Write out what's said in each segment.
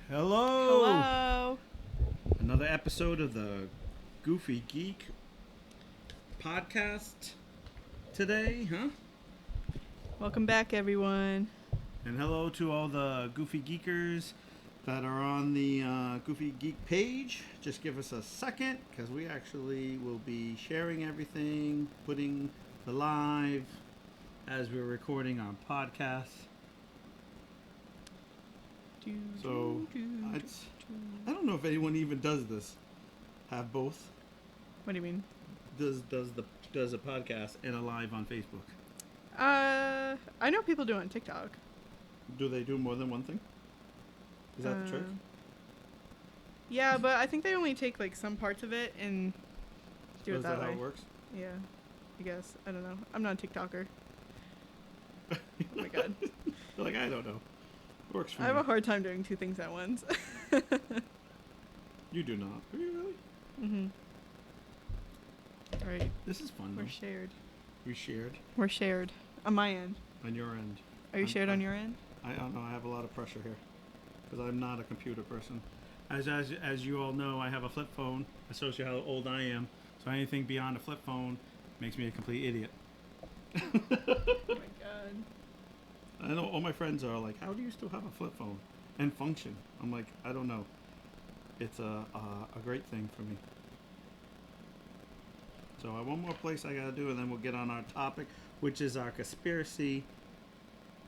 Hello. Hello. Another episode of the Goofy Geek podcast today, huh? Welcome back, everyone. And hello to all the Goofy Geekers that are on the Goofy Geek page. Just give us a second because we actually will be sharing everything, putting the live as we're recording our podcast. So I don't know if anyone even does this. Have both. What do you mean? Does a podcast and a live on Facebook? I know people do it on TikTok. Do they do more than one thing? Is that the trick? Yeah, but I think they only take like some parts of it and do it Is that that way. how it works? Yeah, I guess. I don't know. I'm not a TikToker. Oh my god. Like, I don't know. It works for I me. have a hard time doing two things at once. You do not. Do you really? Mhm. All right. This is fun, We're though. shared. We shared We're shared on my end. on your end. Are you shared on your end? I don't know. I have a lot of pressure here because I'm not a computer person. As you all know, I have a flip phone. That shows you how old I am. So anything beyond a flip phone makes me a complete idiot. Oh my god. I know all my friends are like, "How do you still have a flip phone and function?" I'm like, I don't know. It's a great thing for me. So one more place I gotta do, and then we'll get on our topic, which is our conspiracy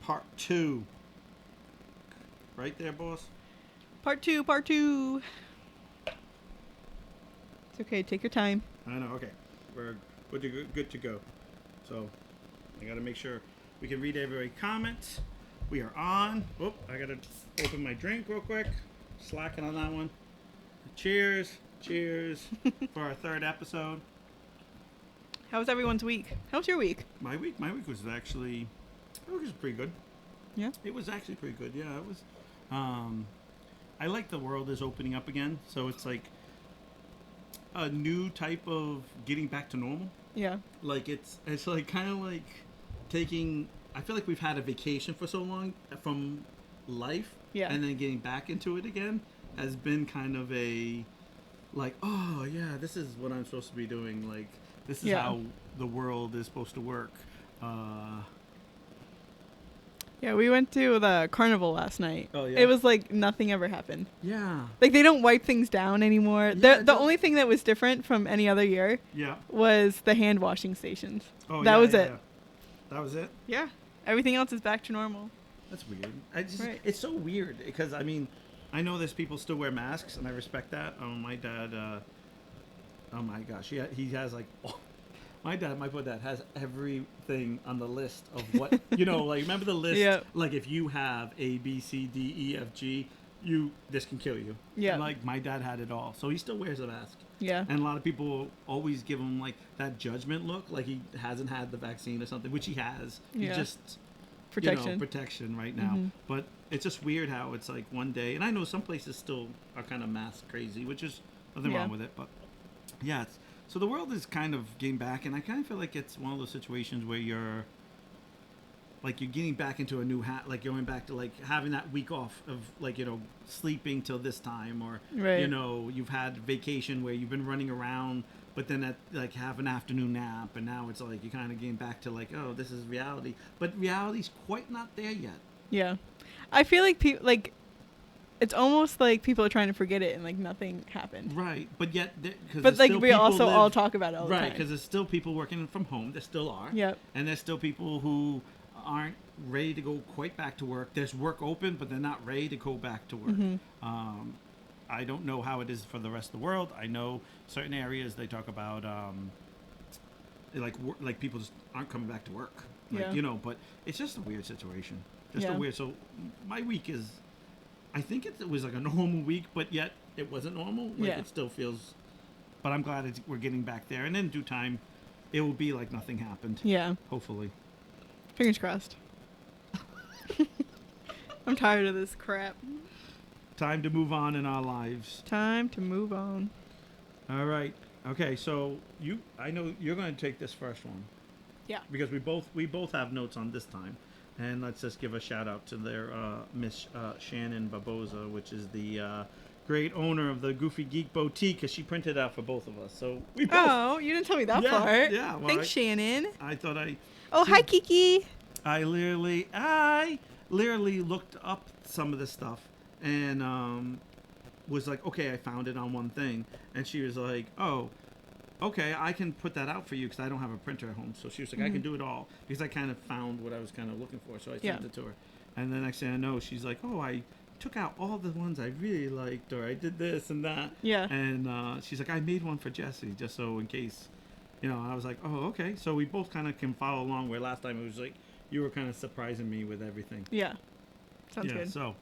part 2. Right there, boss. Part two. It's okay. Take your time. I know. Okay, we're good to go. So I gotta make sure we can read every comment. We are on. Whoop! I gotta open my drink real quick. Slacking on that one. Cheers for our 3rd episode. How was everyone's week? How was your week? My week was actually, it was pretty good. Yeah. It was actually pretty good. Yeah, it was. I like the world is opening up again, so it's like a new type of getting back to normal. Yeah. Like it's like kind of like taking. I feel like we've had a vacation for so long from life, Yeah. and then getting back into it again has been kind of a like, oh yeah, this is what I'm supposed to be doing. Like this is Yeah. how the world is supposed to work. Yeah, we went to the carnival last night. Oh, yeah? It was like nothing ever happened. Yeah. Like they don't wipe things down anymore. Yeah, The only thing that was different from any other year Yeah. was the hand washing stations. Oh, That yeah, was yeah, it. yeah. That was it. Yeah. Everything else is back to normal. That's weird. Right. It's so weird because I mean, I know there's people still wear masks, and I respect that. My dad. Oh my gosh, he has like. My dad has everything on the list of what like remember the list. Yeah. Like if you have A, B, C, D, E, F, G, this can kill you. Yeah. And like my dad had it all, so he still wears a mask. Yeah. And a lot of people always give him like that judgment look, like he hasn't had the vaccine or something, which he has. Yeah. He just Protection. protection right now. Mhm. But it's just weird how it's like one day, and I know some places still are kind of mask crazy, which is nothing Yeah. wrong with it. But yeah, so the world is kind of getting back, and I kind of feel like it's one of those situations where you're getting back into a new like going back to like having that week off of like sleeping till this time, or Right. you've had vacation where you've been running around, but then like have an afternoon nap, and now it's like you're kind of getting back to like, oh, this is reality, but reality's quite not there yet. Yeah. I feel like it's almost like people are trying to forget it and like nothing happened. Right, but yet, But like we also all talk about it all the right, time. because there's still people working from home. There still are. Yep. And there's still people who aren't ready to go quite back to work. There's work open, but they're not ready to go back to work. Mm-hmm. I don't know how it is for the rest of the world. I know certain areas they talk about like people just aren't coming back to work. Like, Yeah. but it's just a weird situation. Just Yeah. a weird. So my week is. I think it was like a normal week, but yet it wasn't normal. Like Yeah. it still feels. But I'm glad we're getting back there, and in due time, it will be like nothing happened. Yeah. Hopefully. Fingers crossed. I'm tired of this crap. Time to move on in our lives. Time to move on. All right. Okay. So I know you're going to take this first one. Yeah. Because we both have notes on this time. And let's just give a shout out to their Miss Shannon Barboza, which is the great owner of the Goofy Geek Boutique, because she printed out for both of us. So we both. Oh, you didn't tell me that part. Yeah. Well, Thanks, Shannon. I thought I. Oh, hi, Kiki. I literally looked up some of this stuff and was like, okay, I found it on one thing, and she was like, oh, okay, I can put that out for you because I don't have a printer at home. So she was like, I can do it all because I kind of found what I was kind of looking for. So I sent it to her, and the next thing I know, she's like, oh, I took out all the ones I really liked, or I did this and that. Yeah. And she's like, I made one for Jesse just so in case, you know. I was like, oh, okay. So we both kind of can follow along. Where last time it was like you were kind of surprising me with everything. Yeah. Sounds good. So,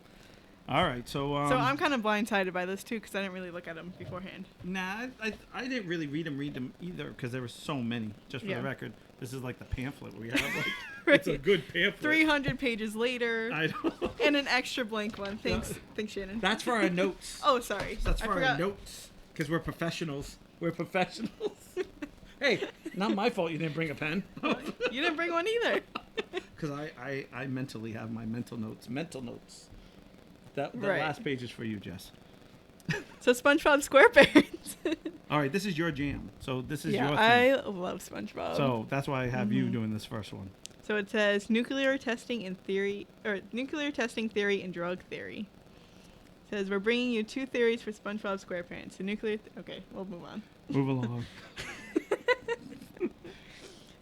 all right. So I'm kind of blindsided by this too because I didn't really look at them beforehand. Nah, I didn't really read them either because there were so many. Just for the record, this is like the pamphlet we have. Like, right. It's a good pamphlet. 300 pages later. I know. And an extra blank one. Thanks, Shannon. That's for our notes. Oh, sorry. That's for our notes because we're professionals. We're professionals. Hey, not my fault you didn't bring a pen. You didn't bring one either. Because I mentally have my mental notes. That last page is for you, Jess. So Spongebob Squarepants. All right, this is your jam. So this is your thing. I love SpongeBob. So that's why I have you doing this first one. So it says nuclear testing theory and drug theory. It says we're bringing you 2 theories for SpongeBob Squarepants. The nuclear. Okay, we'll move on. Move along.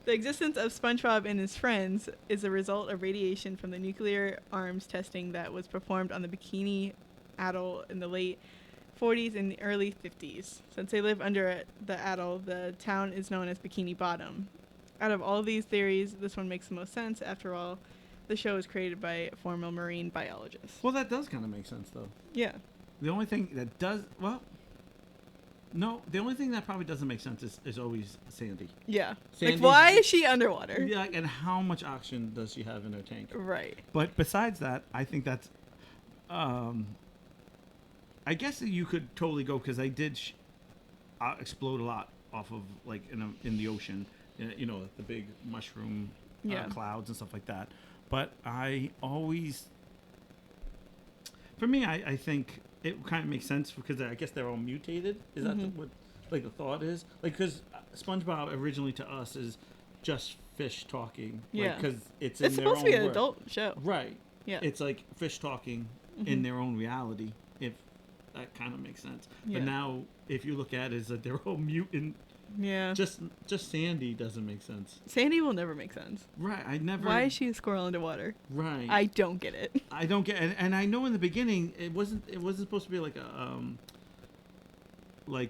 The existence of SpongeBob and his friends is a result of radiation from the nuclear arms testing that was performed on the Bikini Atoll in the late 40s and early 50s. Since they live under the atoll, the town is known as Bikini Bottom. Out of all these theories, this one makes the most sense. After all, the show was created by a former marine biologist. Well, that does kind of make sense, though. Yeah. The only thing that does... Well... No, the only thing that probably doesn't make sense is always Sandy. Yeah. Sandy's, like, why is she underwater? Yeah, and how much oxygen does she have in her tank? Right. But besides that, I think that's... I guess that you could totally go, because they did explode a lot off of, like, in the ocean. You know, the big mushroom clouds and stuff like that. But I always... For me, I think... It kind of makes sense because I guess they're all mutated. Is that what like the thought is? Like, because SpongeBob originally to us is just fish talking. Yeah. Because it's in their own supposed to be an adult show. Right. Yeah. It's like fish talking in their own reality. If that kind of makes sense. Yeah. But now, if you look at it, is that they're all mutant. Yeah. Just Sandy doesn't make sense. Sandy will never make sense. Right. I never. Why is she a squirrel underwater? Right. I don't get it. I don't get it. And I know in the beginning it wasn't supposed to be like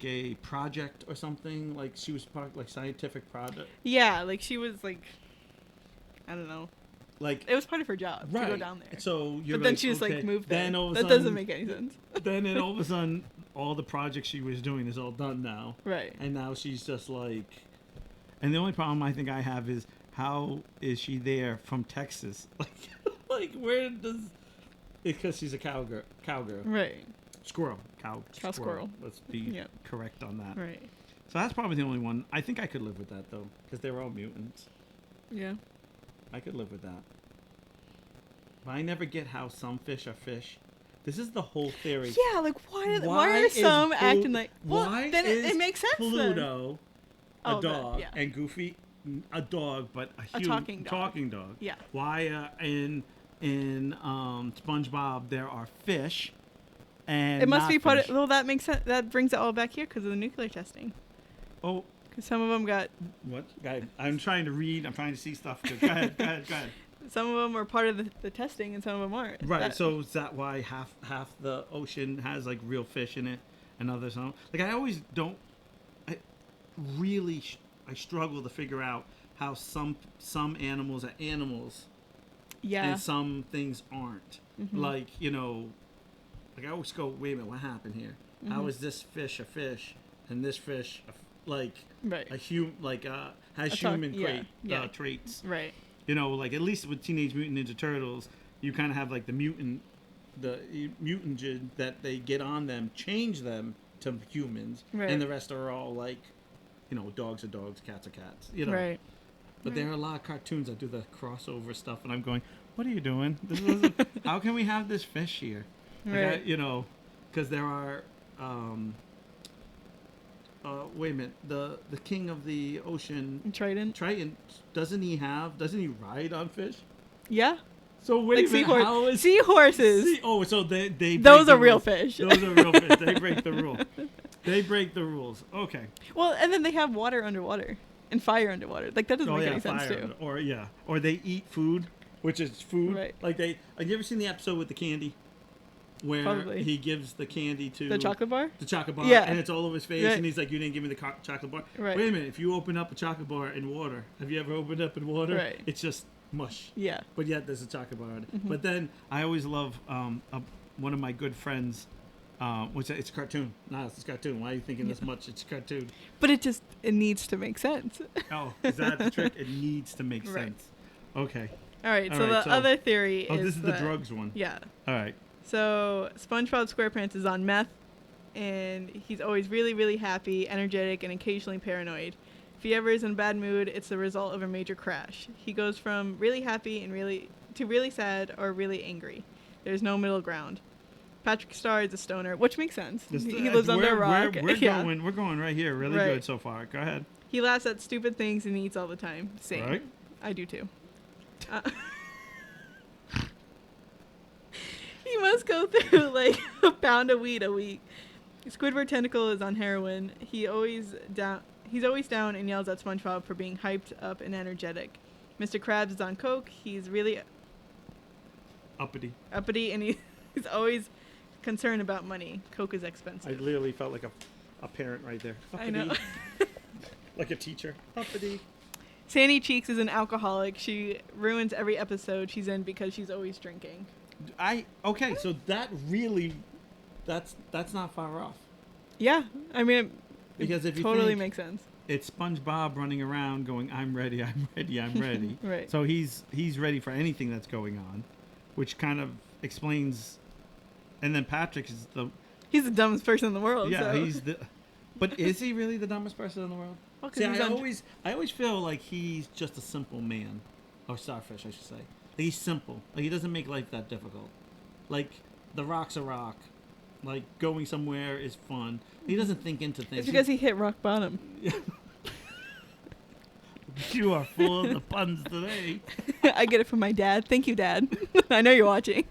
a project or something. Like she was part like scientific project. Yeah, like she was like, I don't know. Like it was part of her job to go down there. So you're but then she was like moved there. Then all of a that sudden, doesn't make any sense. Then all of a sudden, all the projects she was doing is all done now. Right. And now she's just like, and the only problem I think I have is how is she there from Texas? Like where does? Because she's a cowgirl. Right. Squirrel. Squirrel. Let's be correct on that. Right. So that's probably the only one. I think I could live with that though, because they were all mutants. Yeah. I could live with that. But I never get how some fish are fish. This is the whole theory. Yeah, like why are some acting like? Well, why then it makes sense. Pluto then. a dog and Goofy a dog, but a talking dog. Yeah. Why in SpongeBob there are fish, and it must be part fish. of. Well, that makes sense. That brings it all back here because of the nuclear testing. Oh. Because some of them got... What? I'm trying to read. I'm trying to see stuff. Go ahead. Some of them are part of the testing and some of them aren't. Right. So is that why half the ocean has like real fish in it and others don't? Like I always don't... I struggle to figure out how some animals are animals. Yeah. And some things aren't. Mm-hmm. Like, you know... Like I always go, wait a minute, what happened here? Mm-hmm. How is this fish a fish and this fish right. has human traits. Right. You know, like at least with Teenage Mutant Ninja Turtles, you kind of have like the mutant gene that they get on them, change them to humans, right. and the rest are all like, you know, dogs are dogs, cats are cats. You know. Right. But there are a lot of cartoons that do the crossover stuff, and I'm going, what are you doing? How can we have this fish here? Like, Right. because there are, wait a minute, the king of the ocean, Trident. Triton, doesn't he ride on fish? Yeah. So wait Like a minute, how is seahorses. so they break Those the are real rules. fish. Those are real fish. They break the rule. They break the rules. Okay. Well, and then they have water underwater and fire underwater. Like that doesn't make any sense fire. too. Or they eat food, which is food. Right. Like have you ever seen the episode with the candy? Where Probably. he gives the candy to The chocolate bar? the chocolate bar, Yeah. and it's all over his face, Right. and he's like, "You didn't give me the chocolate bar." Right. Wait a minute, if you open up a chocolate bar in water, have you ever opened up in water? Right. It's just mush. Yeah. But yet there's a chocolate bar in it. Mm-hmm. But then I always love one of my good friends. It's a cartoon. No, it's a cartoon. Why are you thinking this much? It's a cartoon. But it needs to make sense. Oh, is that the trick? It needs to make Right. sense. Okay. All right. All So right, the other theory Oh, is this is the that- drugs one. Yeah. All right. So SpongeBob SquarePants is on meth, and he's always really, really happy, energetic, and occasionally paranoid. If he ever is in a bad mood, it's the result of a major crash. He goes from really happy and really sad or really angry. There's no middle ground. Patrick Starr is a stoner, which makes sense. He lives under a rock. We're Yeah. going right here. Really Right. good so far. Go ahead. He laughs at stupid things and eats all the time. Same. Right. I do too. He must go through like a pound of weed a week. Squidward Tentacle is on heroin. He's always down and yells at SpongeBob for being hyped up and energetic. Mr. Krabs is on coke. He's really Uppity. uppity and he's always concerned about money. Coke is I expensive. literally felt like a parent right there. I know. Like a teacher. Uppity. Sandy Cheeks is an alcoholic. She ruins every episode she's in because she's always drinking. Okay, so that really, that's not far off. Yeah, I mean, Because if you totally think makes sense. it's SpongeBob running around going, "I'm ready, I'm ready, I'm ready." Right. So he's ready for anything that's going on, which kind of explains. And then Patrick is He's the dumbest person in the world. yeah, so. he's the. But is he really the dumbest person in the world? Well, 'cause See, he's I always feel like he's just a simple man, or starfish, I should say. He's simple. Like, he doesn't make life that difficult. Like, the rock's a rock. Like, going somewhere is fun. He doesn't think into things. It's because he hit rock bottom. You are full of the puns today. I get it from my dad. Thank you, Dad. I know you're watching.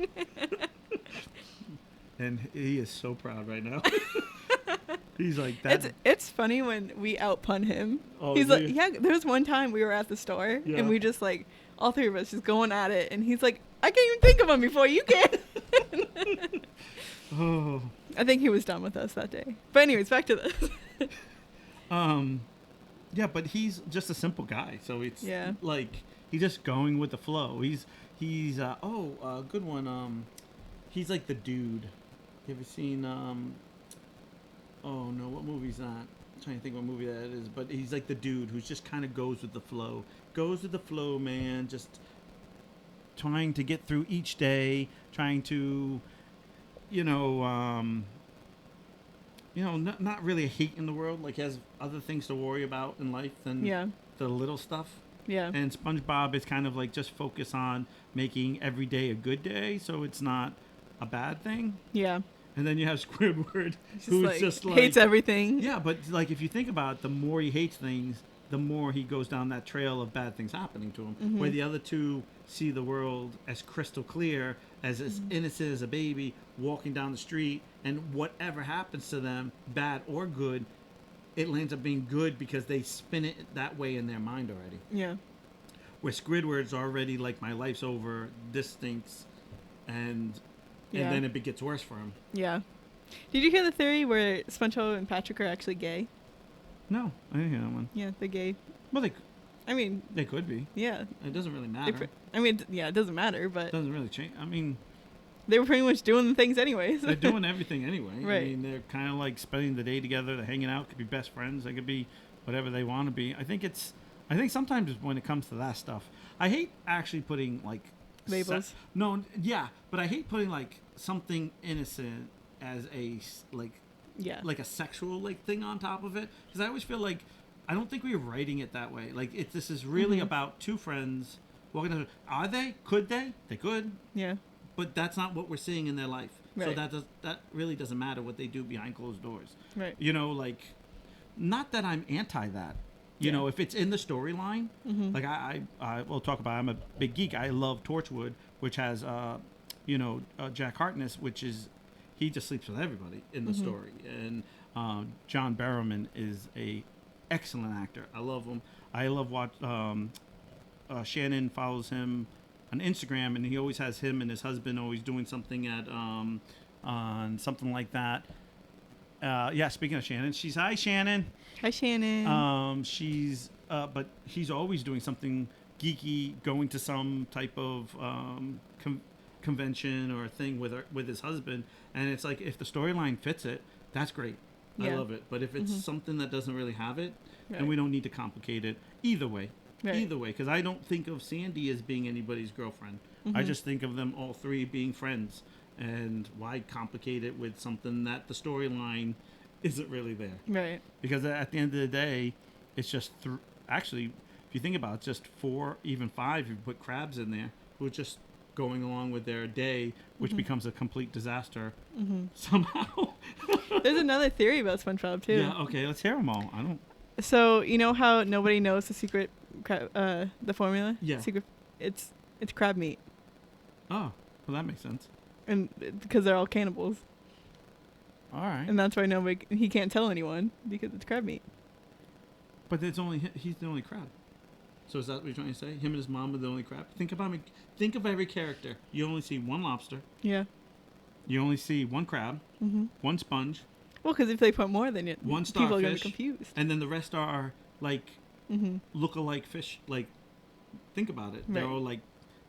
And he is so proud right now. He's like that. It's funny when we outpun him. Oh, He's like, dude. yeah. There was one time we were at the store Yeah. and we just like all three of us just going at it, and he's like, I can't even think of one before you can. Oh. I think he was done with us that day. But anyways, back to this. Yeah, but he's just a simple guy, so it's Yeah. like he's just going with the flow. He's good one. He's like the dude. You ever seen oh no, what movie's that? I'm trying to think what movie that is, but he's like the dude who's just kind of goes with the flow. Goes with the flow, man. Just trying to get through each day, trying to, not really a hate in the world. Like, he has other things to worry about in life than Yeah. the little stuff. Yeah. And SpongeBob is kind of like just focus on making every day a good day, so it's not a bad thing. Yeah. And then you have Squidward, He's who's just like hates everything. yeah, but like if you think about it, the more he hates things, the more he goes down that trail of bad things happening to him. Mhm. Where the other two see the world as crystal clear, as innocent as a baby walking down the street, and whatever happens to them, bad or good, it lands up being good because they spin it that way in their mind already. Yeah. Where Squidward's already like, my life's over, this stinks, and Yeah. then it gets worse for him. Yeah. Did you hear the theory where SpongeBob and Patrick are actually gay? No, I didn't hear that one. Yeah, they're gay. Well, I mean, they could be. yeah. It doesn't really They matter. it doesn't matter, but It doesn't really change. I mean, they were pretty much doing the things anyways. they're doing everything anyway. I Right. mean, they're kind of like spending the day together. They're hanging out. Could be best friends. They could be whatever they want to be. I think sometimes when it comes to that stuff, I hate actually putting like Labels. but I hate putting like something innocent as Yeah. like a sexual like thing on top of it, because I always feel like I don't think we were writing it that way. Like, this is really Mhm. about two friends walking down. Are they? Could they? They could. Yeah. But that's not what we're seeing in their life. Right. So that really doesn't matter what they do behind closed doors. Right. You know, like, not that I'm anti that. You know, if it's in the storyline, like I will talk about. I'm a big geek. I love Torchwood, which has Jack Harkness, which is he just sleeps with everybody in the story, and John Barrowman is a excellent actor. I love him. I love what Shannon follows him on Instagram, and he always has him and his husband always doing something at on something like that. Speaking of Shannon, hi Shannon. Hi Shannon. She's but he's always doing something geeky, going to some type of convention or thing with his husband, and it's like if the storyline fits it, that's great. I love it. But if it's something that doesn't really have it, then we don't need to complicate it. Either way, because I don't think of Sandy as being anybody's girlfriend. I just think of them all three being friends. And why complicate it with something that the storyline isn't really there? Right. Because at the end of the day, it's just actually, if you think about it, just 4, even 5, if you put crabs in there, who are just going along with their day, which becomes a complete disaster somehow. There's another theory about SpongeBob too. Yeah. Okay. Let's hear them all. I don't. So you know how nobody knows the secret, the formula? Yeah. Secret. It's crab meat. Oh, well, that makes sense. And because they're all cannibals. All right. And that's why he can't tell anyone because it's crab meat. But he's the only crab. So is that what you're trying to say? Him and his mom are the only crab? Think of every character. You only see one lobster. Yeah. You only see one crab, one sponge. Well, because if they put more than it, one people are going to starfish, be confused. And then the rest are like look-alike fish. Like, think about it. They're all like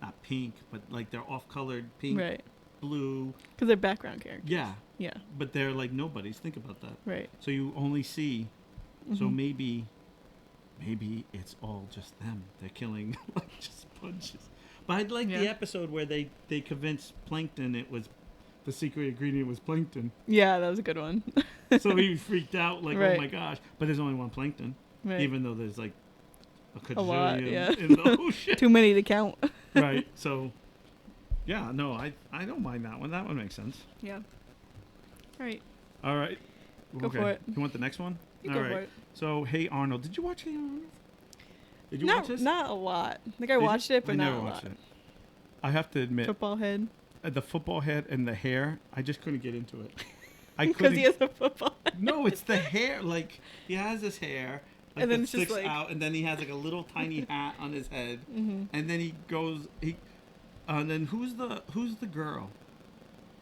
not pink, but like they're off-colored pink. Right. Blue. Because they're background characters. Yeah. Yeah. But they're like nobodies. Think about that. Right. So you only see. So maybe it's all just them. They're killing like just sponges. But I'd like the episode where they convinced Plankton it was the secret ingredient was plankton. Yeah, that was a good one. So he freaked out like, oh my gosh! But there's only one plankton, even though there's like a kajillion in the ocean. Too many to count. Right. So. Yeah, no, I don't mind that one. That one makes sense. Yeah. All right. All right. Go for it. You want the next one? Go for it. So, Hey Arnold. Did you watch Hey Arnold? Did you watch this? Not a lot. I think I watched it, but not a lot. Watched it. I have to admit. Football head. The football head and the hair, I just couldn't get into it. Because he has a football head. No, it's the hair. Like, he has his hair. Like, and then it it's sticks just like... out, and then he has like a little tiny hat on his head. And then he goes... And then who's the girl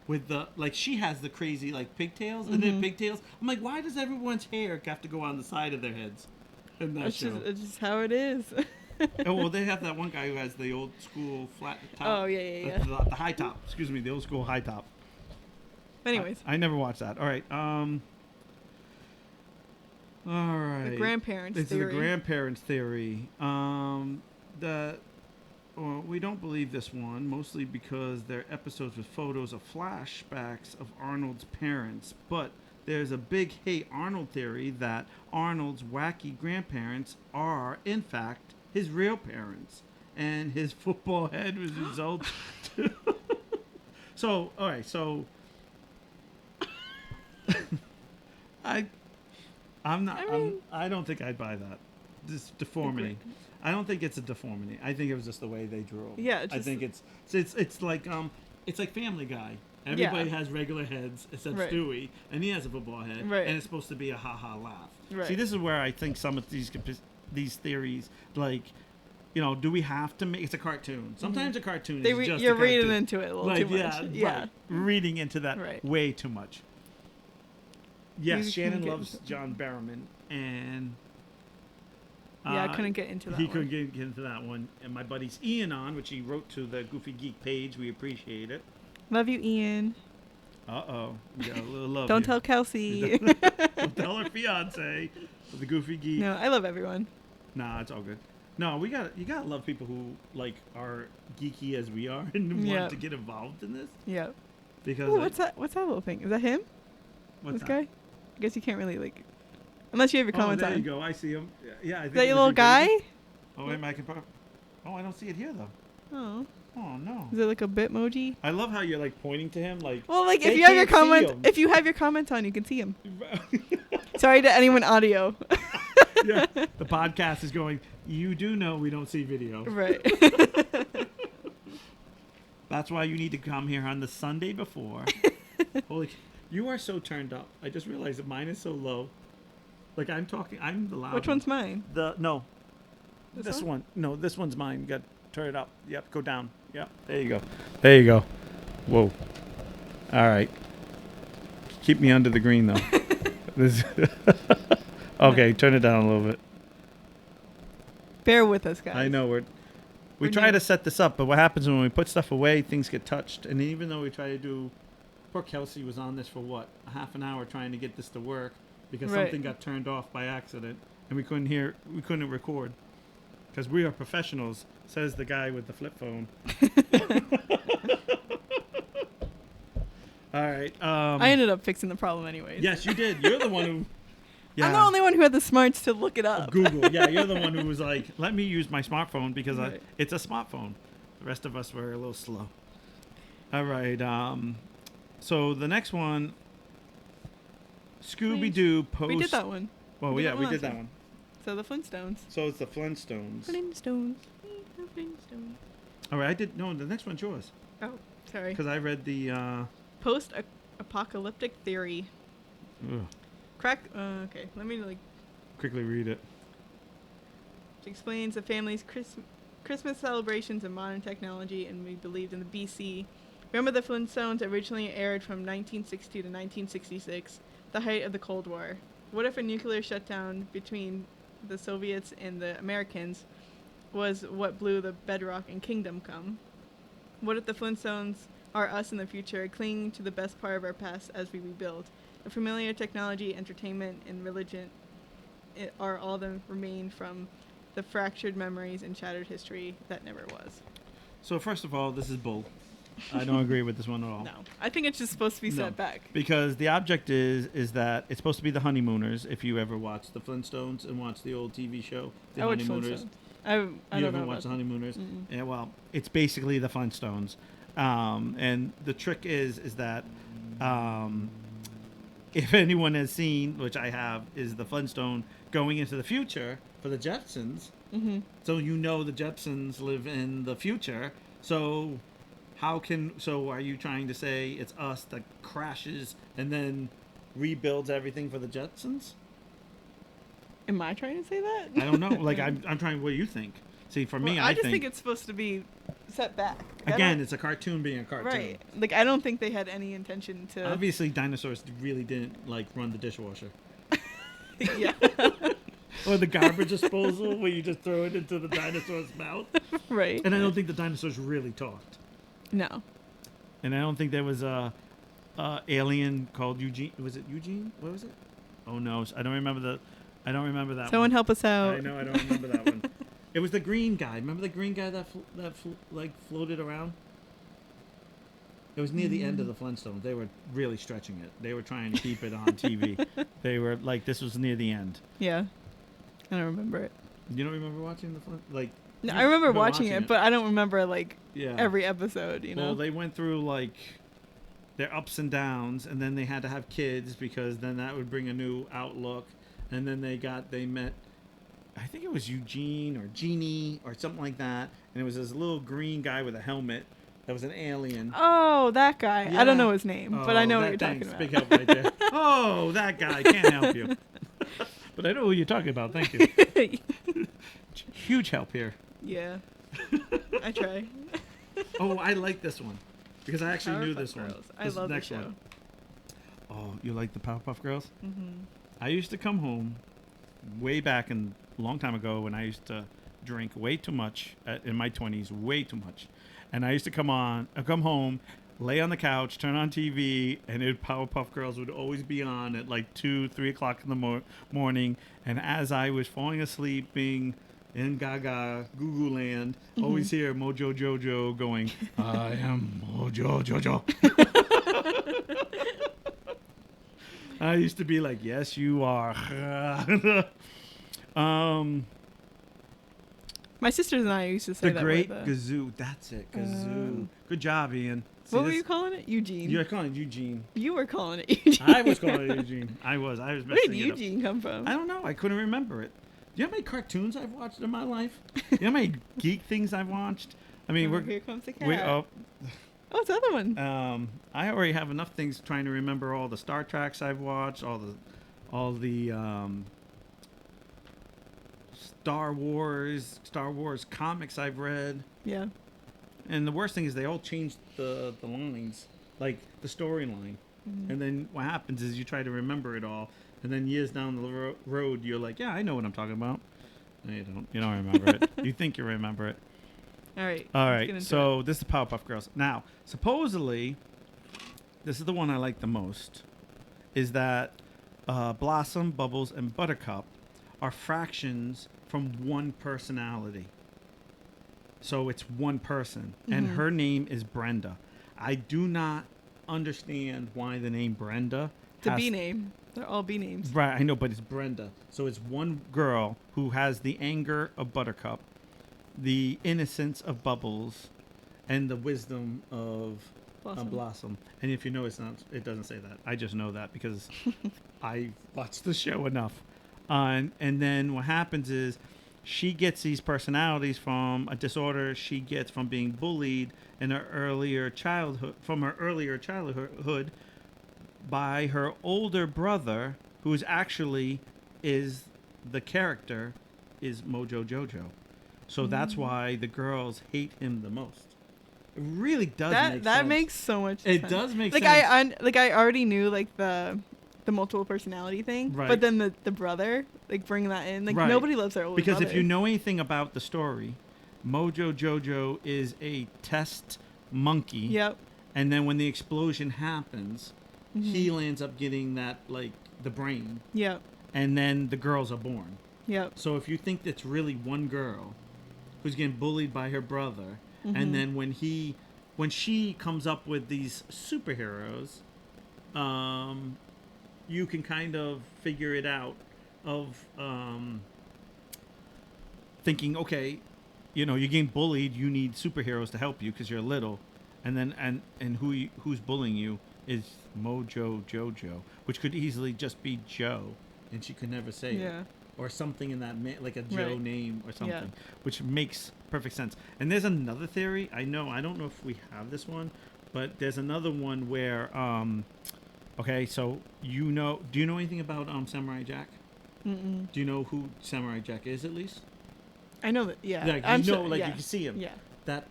with the she has the crazy like pigtails and then pigtails. I'm like, why does everyone's hair have to go on the side of their heads in that show? It's just how it is. Oh well, they have that one guy who has the old school flat top. Oh yeah. The high top. Excuse me, the old school high top. Anyways, I never watched that. All right. All right. The grandparents theory. It's the grandparents theory. We don't believe this one, mostly because they're episodes with photos of flashbacks of Arnold's parents. But there's a big Hey Arnold theory that Arnold's wacky grandparents are, in fact, his real parents. And his football head was a result. So, all right, so... I don't think I'd buy that. This deformity. I don't think it's a deformity. I think it was just the way they drew. Yeah, I think it's like Family Guy. Everybody has regular heads except Stewie, and he has a football head, and it's supposed to be a ha-ha laugh. Right. See, this is where I think some of these theories, like, do we have to make... It's a cartoon. Sometimes a cartoon is just you're a cartoon. reading into it a little too much. Yeah. Right. Reading into that way too much. Yes, Shannon loves John Barrowman, and... I couldn't get into that one. He couldn't get into that one. And my buddy's Ian on, which he wrote to the Goofy Geek page. We appreciate it. Love you, Ian. Uh-oh. We got a little love. Don't tell Kelsey. Don't tell her fiance. The Goofy Geek. No, I love everyone. Nah, it's all good. No, you gotta love people who are geeky as we are and want to get involved in this. Yeah. Because what's that little thing? Is that him? What's this guy? I guess you can't really unless you have your comments on. There you go. I see him. Yeah. I think is that your little guy? Oh, wait, I can pop. Oh, I don't see it here though. Oh. Oh no. Is it like a Bitmoji? I love how you're like pointing to him like. Well, like They if you have your can't see comment, him. if you have your comments on, you can see him. Sorry to anyone audio. Yeah, the podcast is going. You do know we don't see video. Right. That's why you need to come here on the Sunday before. Holy, you are so turned up. I just realized that mine is so low. Like I'm talking, I'm the loud. Which one's mine? No, This this one? one. No, this one's mine. You got to turn it up. Yep, go down. Yep, there you go. There you go. Whoa. All right. Keep me under the green though. This. Okay, turn it down a little bit. Bear with us, guys. I know we We're try new. to set this up, but what happens when we put stuff away, things get touched. And even though we try to do, poor Kelsey was on this for what, a half an hour trying to get this to work because Right. something got turned off by accident, and we couldn't record because we are professionals, says the guy with the flip phone. All right. I ended up fixing the problem anyways. Yes, you did. You're the one who. Yeah. I'm the only one who had the smarts to look it up. Google. Yeah, you're the one who was like, let me use my smartphone because Right. it's a smartphone. The rest of us were a little slow. All right. So the next one, Scooby-Doo post. We did that one. Well, We did yeah, that we one did last that one. So the Flintstones. So it's the Flintstones. Flintstones. The Flintstones. All right, I did. No, the next one's yours Oh, sorry. because I read the. Post-apocalyptic theory. Ugh, Okay, let me quickly read it. It explains the family's Christmas celebrations and modern technology, and we believed in the BC. Remember, the Flintstones originally aired from 1960 to 1966, the height of the Cold War. What if a nuclear shutdown between the Soviets and the Americans was what blew the bedrock in Kingdom Come? What if the Flintstones are us in the future, clinging to the best part of our past as we rebuild? The familiar technology, entertainment, and religion are all that remain from the fractured memories and shattered history that never was. So first of all, this is bull. I don't agree with this one at all. No, I think it's just supposed to be No. set back. Because the object is that it's supposed to be the honeymooners. If you ever watched the Flintstones and watched the old TV show, the I watched honeymooners. Flintstones. I You don't know haven't watched the about honeymooners? Mm-mm. Yeah, well, it's basically the Flintstones. And the trick is that if anyone has seen, which I have, is the Flintstone going into the future for the Jetsons. Mm-hmm. So you know the Jetsons live in the future. So are you trying to say it's us that crashes and then rebuilds everything for the Jetsons? Am I trying to say that? I don't know. Like I'm trying. What do you think? See, for me, Well, I just think it's supposed to be set back. again, it's a cartoon being a cartoon. Right. Like, I don't think they had any intention to. Obviously, dinosaurs really didn't like run the dishwasher Yeah. or the garbage disposal where you just throw it into the dinosaur's mouth. Right. And I don't think the dinosaurs really talked. No. And I don't think there was a alien called Eugene. Was it Eugene? What was it? Oh no, I don't remember that. Someone one. help us out. I know, I don't remember that one. It was the green guy. Remember the green guy that floated around? It was near the end of the Flintstones. They were really stretching it. They were trying to keep it on TV. They were like, this was near the end. Yeah. I don't remember it. You don't remember watching the Flintstones? No, You I remember were watching it, but I don't remember yeah. every episode. You know. Well, they went through their ups and downs, and then they had to have kids because then that would bring a new outlook. And then they met, I think it was Eugene or Jeannie or something like that. And it was this little green guy with a helmet that was an alien. Oh, that guy. I don't Yeah. know his name, but I know what you're thanks. talking Big about. help right there. Oh, that guy. Can't help you. But I know who you're talking about. Thank you. Huge help here. Yeah. I try. Oh, I like this one because I actually knew Powerpuff this one. Girls. I This love the next show. one. Oh, you like the Powerpuff Girls? Mm-hmm. I used to come home way back a long time ago when I used to drink way too much in my 20s, way too much. And I used to come home, lay on the couch, turn on TV, and Powerpuff Girls would always be on at like 2, 3 o'clock in the morning. And as I was falling asleep, being in Gaga, Goo Goo Land, always hear Mojo Jojo going, I am Mojo Jojo. I used to be like, yes, you are. My sisters and I used to say The that Great word. Gazoo. That's it. Gazoo. Good job, Ian. See What were this? you calling it? Eugene. You're calling it Eugene. You were calling it Eugene. I was calling it Eugene. I was Where did messing it up. Eugene come from? I don't know. I couldn't remember it. Do you know how many cartoons I've watched in my life? You know how many geek things I've watched? I mean, Here comes the cat. oh, it's the other one. I already have enough things trying to remember all the Star Treks I've watched, all the Star Wars comics I've read. Yeah. And the worst thing is they all changed the lines, like the storyline. Mm-hmm. And then what happens is you try to remember it all, and then years down the road, you're like, yeah, I know what I'm talking about. No, you don't. You don't remember it. You think you remember it. All right. All let's get right. into So this is Powerpuff Girls. Now, supposedly, this is the one I like the most, is that Blossom, Bubbles, and Buttercup are fractions from one personality. So it's one person, and her name is Brenda. I do not understand why the name Brenda. It's a B name. They're all B names. Right, I know, but it's Brenda. So it's one girl who has the anger of Buttercup, the innocence of Bubbles, and the wisdom of Blossom. And if you know, it doesn't say that. I just know that because I watched the show enough. And then what happens is she gets these personalities from a disorder she gets from being bullied in her earlier childhood, by her older brother, who is actually is the character is Mojo Jojo. So that's why the girls hate him the most. It really does make sense. That makes so much sense. It does make sense. I already knew like the multiple personality thing, right. But then the brother, like bringing that in, like right. Nobody loves their older because brother. if you know anything about the story, Mojo Jojo is a test monkey. Yep. And then when the explosion happens, he lands up getting that, like, the brain. Yep. And then the girls are born. Yep. So if you think it's really one girl who's getting bullied by her brother, and then when she comes up with these superheroes, you can kind of figure it out of thinking, okay, you know, you're getting bullied, you need superheroes to help you because you're little, and then and who's bullying you is Mojo Jojo, which could easily just be Joe, and she could never say it, or something in that like a Joe name or something, which makes perfect sense. And there's another theory. I don't know if we have this one, but there's another one where okay, so do you know anything about Samurai Jack? Mm-mm. Do you know who Samurai Jack is at least? I know that. Yeah, like, I'm you know, sure, like you can see him. Yeah. That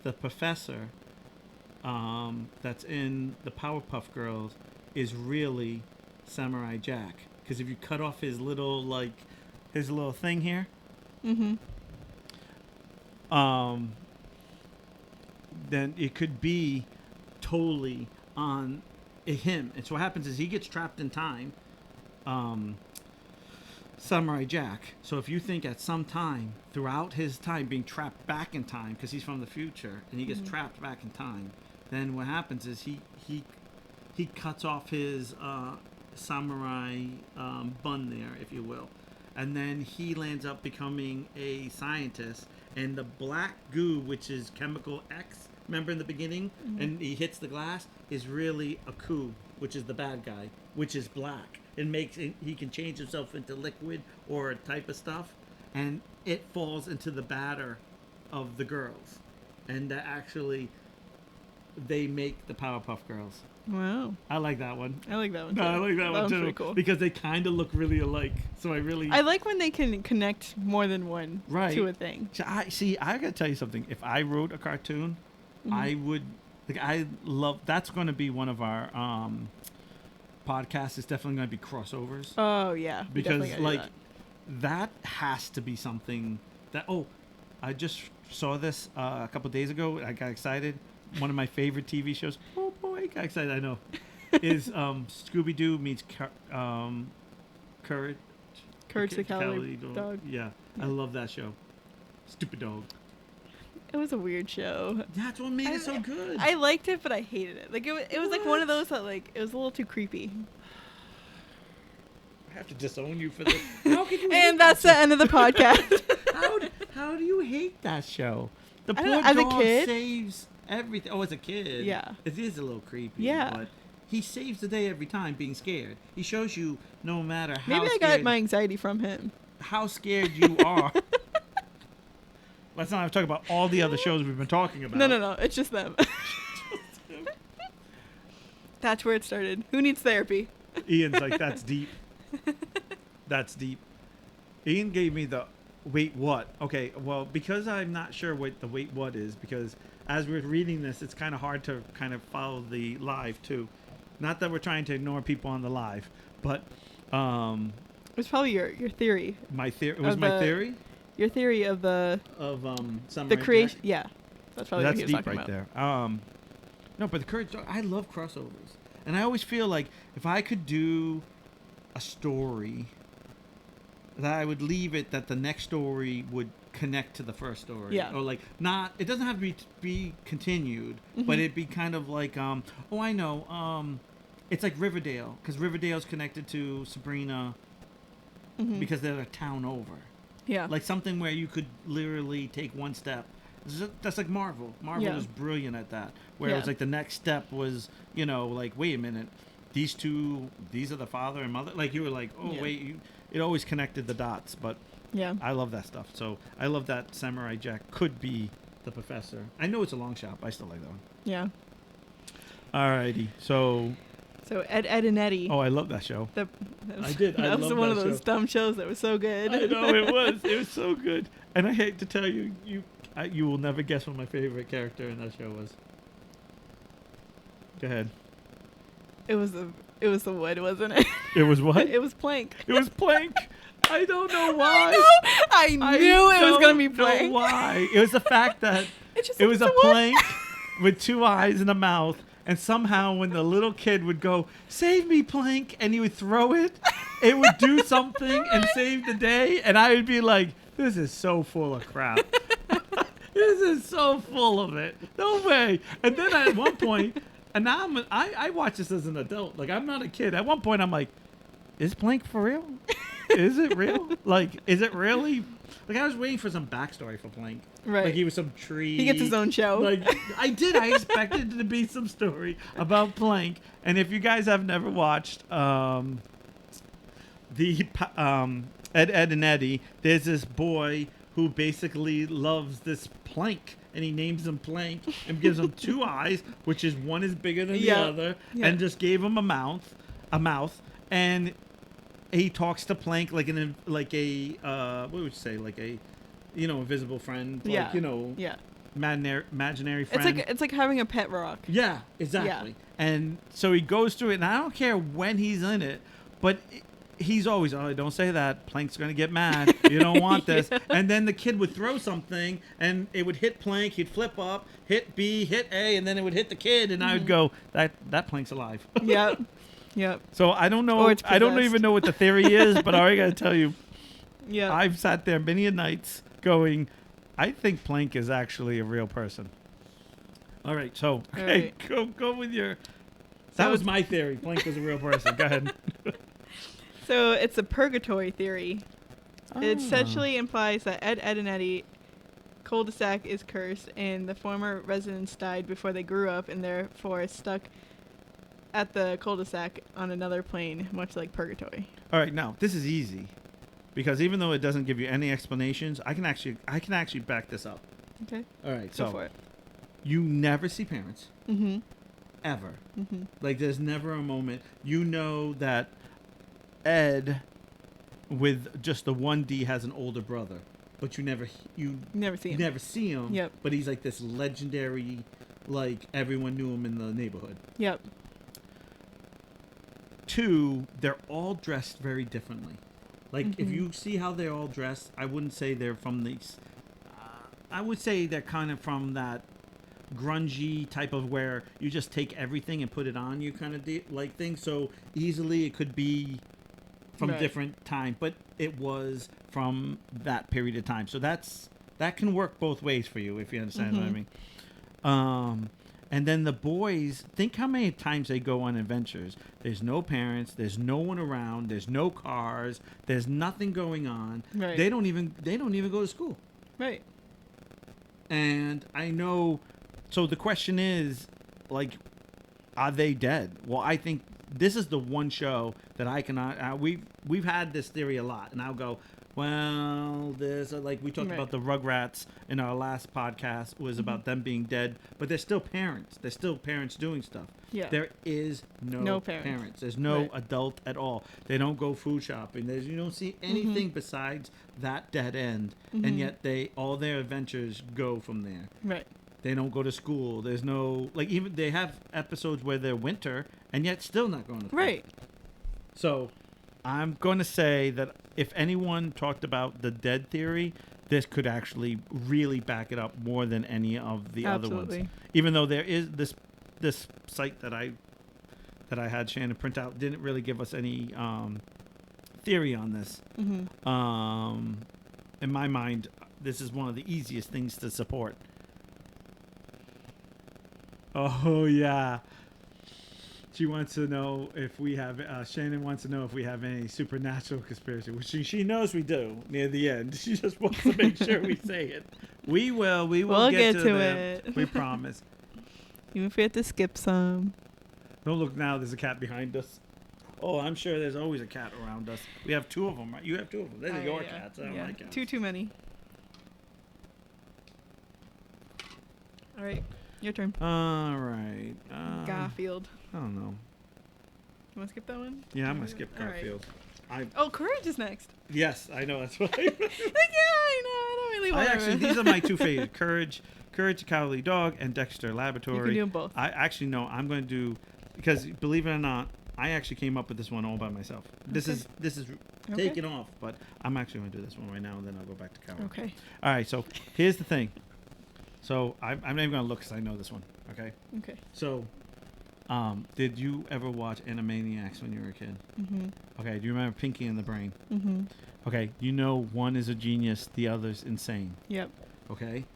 the professor, that's in the Powerpuff Girls, is really Samurai Jack. Because if you cut off his little thing here, then it could be totally on him. And so what happens is he gets trapped in time. Samurai Jack. So if you think at some time throughout his time being trapped back in time because he's from the future and he gets trapped back in time, then what happens is he cuts off his samurai bun there, if you will, and then he lands up becoming a scientist. And the black goo, which is chemical X, remember in the beginning, and he hits the glass, is really a coup, which is the bad guy, which is black. He can change himself into liquid or a type of stuff, and it falls into the batter of the girls, and that actually they make the Powerpuff Girls. Wow, I like that one. I like that one too. No, I like that one too. Pretty cool. Because they kind of look really alike. So I like when they can connect more than one to a thing. So I gotta tell you something. If I wrote a cartoon, I would that's going to be one of our podcasts. It's definitely going to be crossovers. Oh yeah, because that has to be something that I just saw this a couple of days ago. I got excited. One of my favorite TV shows. Oh boy, I got excited. I know. Is Scooby-Doo meets Courage the Cowardly Dog. Yeah, I love that show. Stupid dog. It was a weird show. That's what made it so good. I liked it, but I hated it. Like it was like one of those that like it was a little too creepy. I have to disown you for this. How can you? And that's the end of the podcast. How do you hate that show? The I poor don't know, as a dog kid? saves everything. Oh, as a kid, Yeah. it is a little creepy. Yeah. But he saves the day every time, being scared. He shows you no matter how Maybe I scared, got my anxiety from him. how scared you are. Let's not talk about all the other shows we've been talking about. No. It's just them. That's where it started. Who needs therapy? Ian's like, that's deep. That's deep. Ian gave me the wait what. Okay, well, because I'm not sure what the wait what is, because as we're reading this, it's kind of hard to kind of follow the live too. Not that we're trying to ignore people on the live, but It was probably your theory. my theory was my theory Your theory of the Samurai creation. Jack. Yeah, that's probably That's what he was deep talking right about. there. No, but the Courage Dog, I love crossovers. And I always feel like if I could do a story, that I would leave it that the next story would connect to the first story. Yeah. Or like not, it doesn't have to be continued, Mm-hmm. but it'd be kind of like, oh, I know, it's like Riverdale, because Riverdale's connected to Sabrina Mhm. because they're a town over. Yeah. Like something where you could literally take one step. That's like Marvel. Marvel Yeah. was brilliant at that. Where it Yeah. was like the next step was, like, wait a minute, these are the father and mother. Like you were like, oh Yeah. wait, it always connected the dots. But Yeah. I love that stuff. So I love that Samurai Jack could be the professor. I know it's a long shot, but I still like that one. Yeah. Alrighty, so So Ed, and Eddie. I love that show. That was, I did. I That was love one that of those show. dumb shows that was so good. I know it was. It was so good. And I hate to tell you, you will never guess what my favorite character in that show was. Go ahead. It was the wood, wasn't it? It was what? It was Plank. It was Plank. I don't know why. I knew it was gonna be don't know Plank. why? It was the fact that Just it was a it's wood. plank with two eyes and a mouth, and somehow when the little kid would go, "Save me, Plank," and he would throw it, it would do something and save the day, and I would be like, "This is so full of crap." This is so full of it. No way. And then at one point, and now I watch this as an adult. Like, I'm not a kid. At one point, I'm like, is Plank for real? Is it real? Like, is it really? Like, I was waiting for some backstory for Plank. Right. Like, he was some tree. He gets his own show. Like, I did. I expected to be some story about Plank. And if you guys have never watched Ed, and Eddie, there's this boy who basically loves this Plank, and he names him Plank and gives him two eyes, which is one is bigger than the Yeah. other, Yeah. and just gave him a mouth, and he talks to Plank like a what would you say, like a invisible friend, like, Yeah. imaginary It's friend. like having a pet rock. Yeah, exactly. And so he goes through it, and I don't care when he's in it, but he's always, oh, don't say that. Plank's going to get mad. You don't want this. Yeah. And then the kid would throw something, and it would hit Plank. He'd flip up, hit B, hit A, and then it would hit the kid, and I would go, that Plank's alive. Yep. Yep. So I don't know. Or it's I don't possessed. even know what the theory is, but I got to tell you, Yeah. I've sat there many a nights going, I think Plank is actually a real person. All right, so okay, right. go with your. That So was it's- my theory. Plank was a real person. Go ahead. So it's a purgatory theory. It Ah. essentially implies that Ed, and Eddie cul-de-sac is cursed, and the former residents died before they grew up, and therefore stuck at the cul-de-sac on another plane, much like purgatory. All right, now this is easy, because even though it doesn't give you any explanations, I can actually back this up. Okay. All right, Go so for it. you never see parents Mm-hmm. ever. Mm-hmm. Like, there's never a moment that Ed, with just the 1D, has an older brother, but you never Never see him. never see him. Yep. But he's like this legendary, like everyone knew him in the neighborhood. Yep. 2, they're all dressed very differently. Like, if Mhm. you see how they're all dressed, I wouldn't say they're from these. I would say they're kind of from that grungy type of where you just take everything and put it on you kind of like thing. So easily it could be from Right. different time, but it was from that period of time. So that can work both ways for you, if you understand what I Mhm. mean. And then the boys, think how many times they go on adventures. There's no parents, there's no one around, there's no cars, there's nothing going on. Right. They don't even go to school. Right. And I know, so the question is, like, are they dead? Well, I think this is the one show that I cannot. We've had this theory a lot, and I'll go, well, there's like we talked about the Rugrats in our last podcast was about them being dead, but they're still parents. They're still parents doing stuff. Yeah. There is no parents. There's no adult at all. They don't go food shopping. You don't see anything besides that dead end, and yet all their adventures go from there. Right. They don't go to school. There's no, like, even they have episodes where they're winter and yet still not going to school. Right. So I'm going to say that if anyone talked about the dead theory, this could actually really back it up more than any of the other ones. Even though there is this site that I had Shannon print out didn't really give us any theory on this. In my mind, this is one of the easiest things to support. Oh, yeah. She wants to know if we have, Shannon wants to know if we have any supernatural conspiracy, which she knows we do near the end. She just wants to make sure we say it. We will we'll get to it. We promise. Even if we have to skip some. Don't look now, there's a cat behind us. Oh, I'm sure there's always a cat around us. We have 2 of them, right? You have 2 of them. Those are your cats. I don't like cats. Too many. All right. Your turn. All right. Garfield. I don't know. You want to skip that one? Yeah, I'm going to skip Garfield. Right. Oh, Courage is next. Yes, I know. That's what I... I know. I don't really want these are my 2 favorites. Courage the Cowardly Dog, and Dexter Laboratory. You can do them both. I actually know. I'm going to do... Because, believe it or not, I actually came up with this one all by myself. This is taking off, but I'm actually going to do this one right now, and then I'll go back to Coward. Okay. All right, so here's the thing. So I'm not even going to look because I know this one, okay? Okay. So, did you ever watch Animaniacs when you were a kid? Mm-hmm. Okay, do you remember Pinky and the Brain? Mm-hmm. Okay, you know one is a genius, the other's insane. Yep. Okay?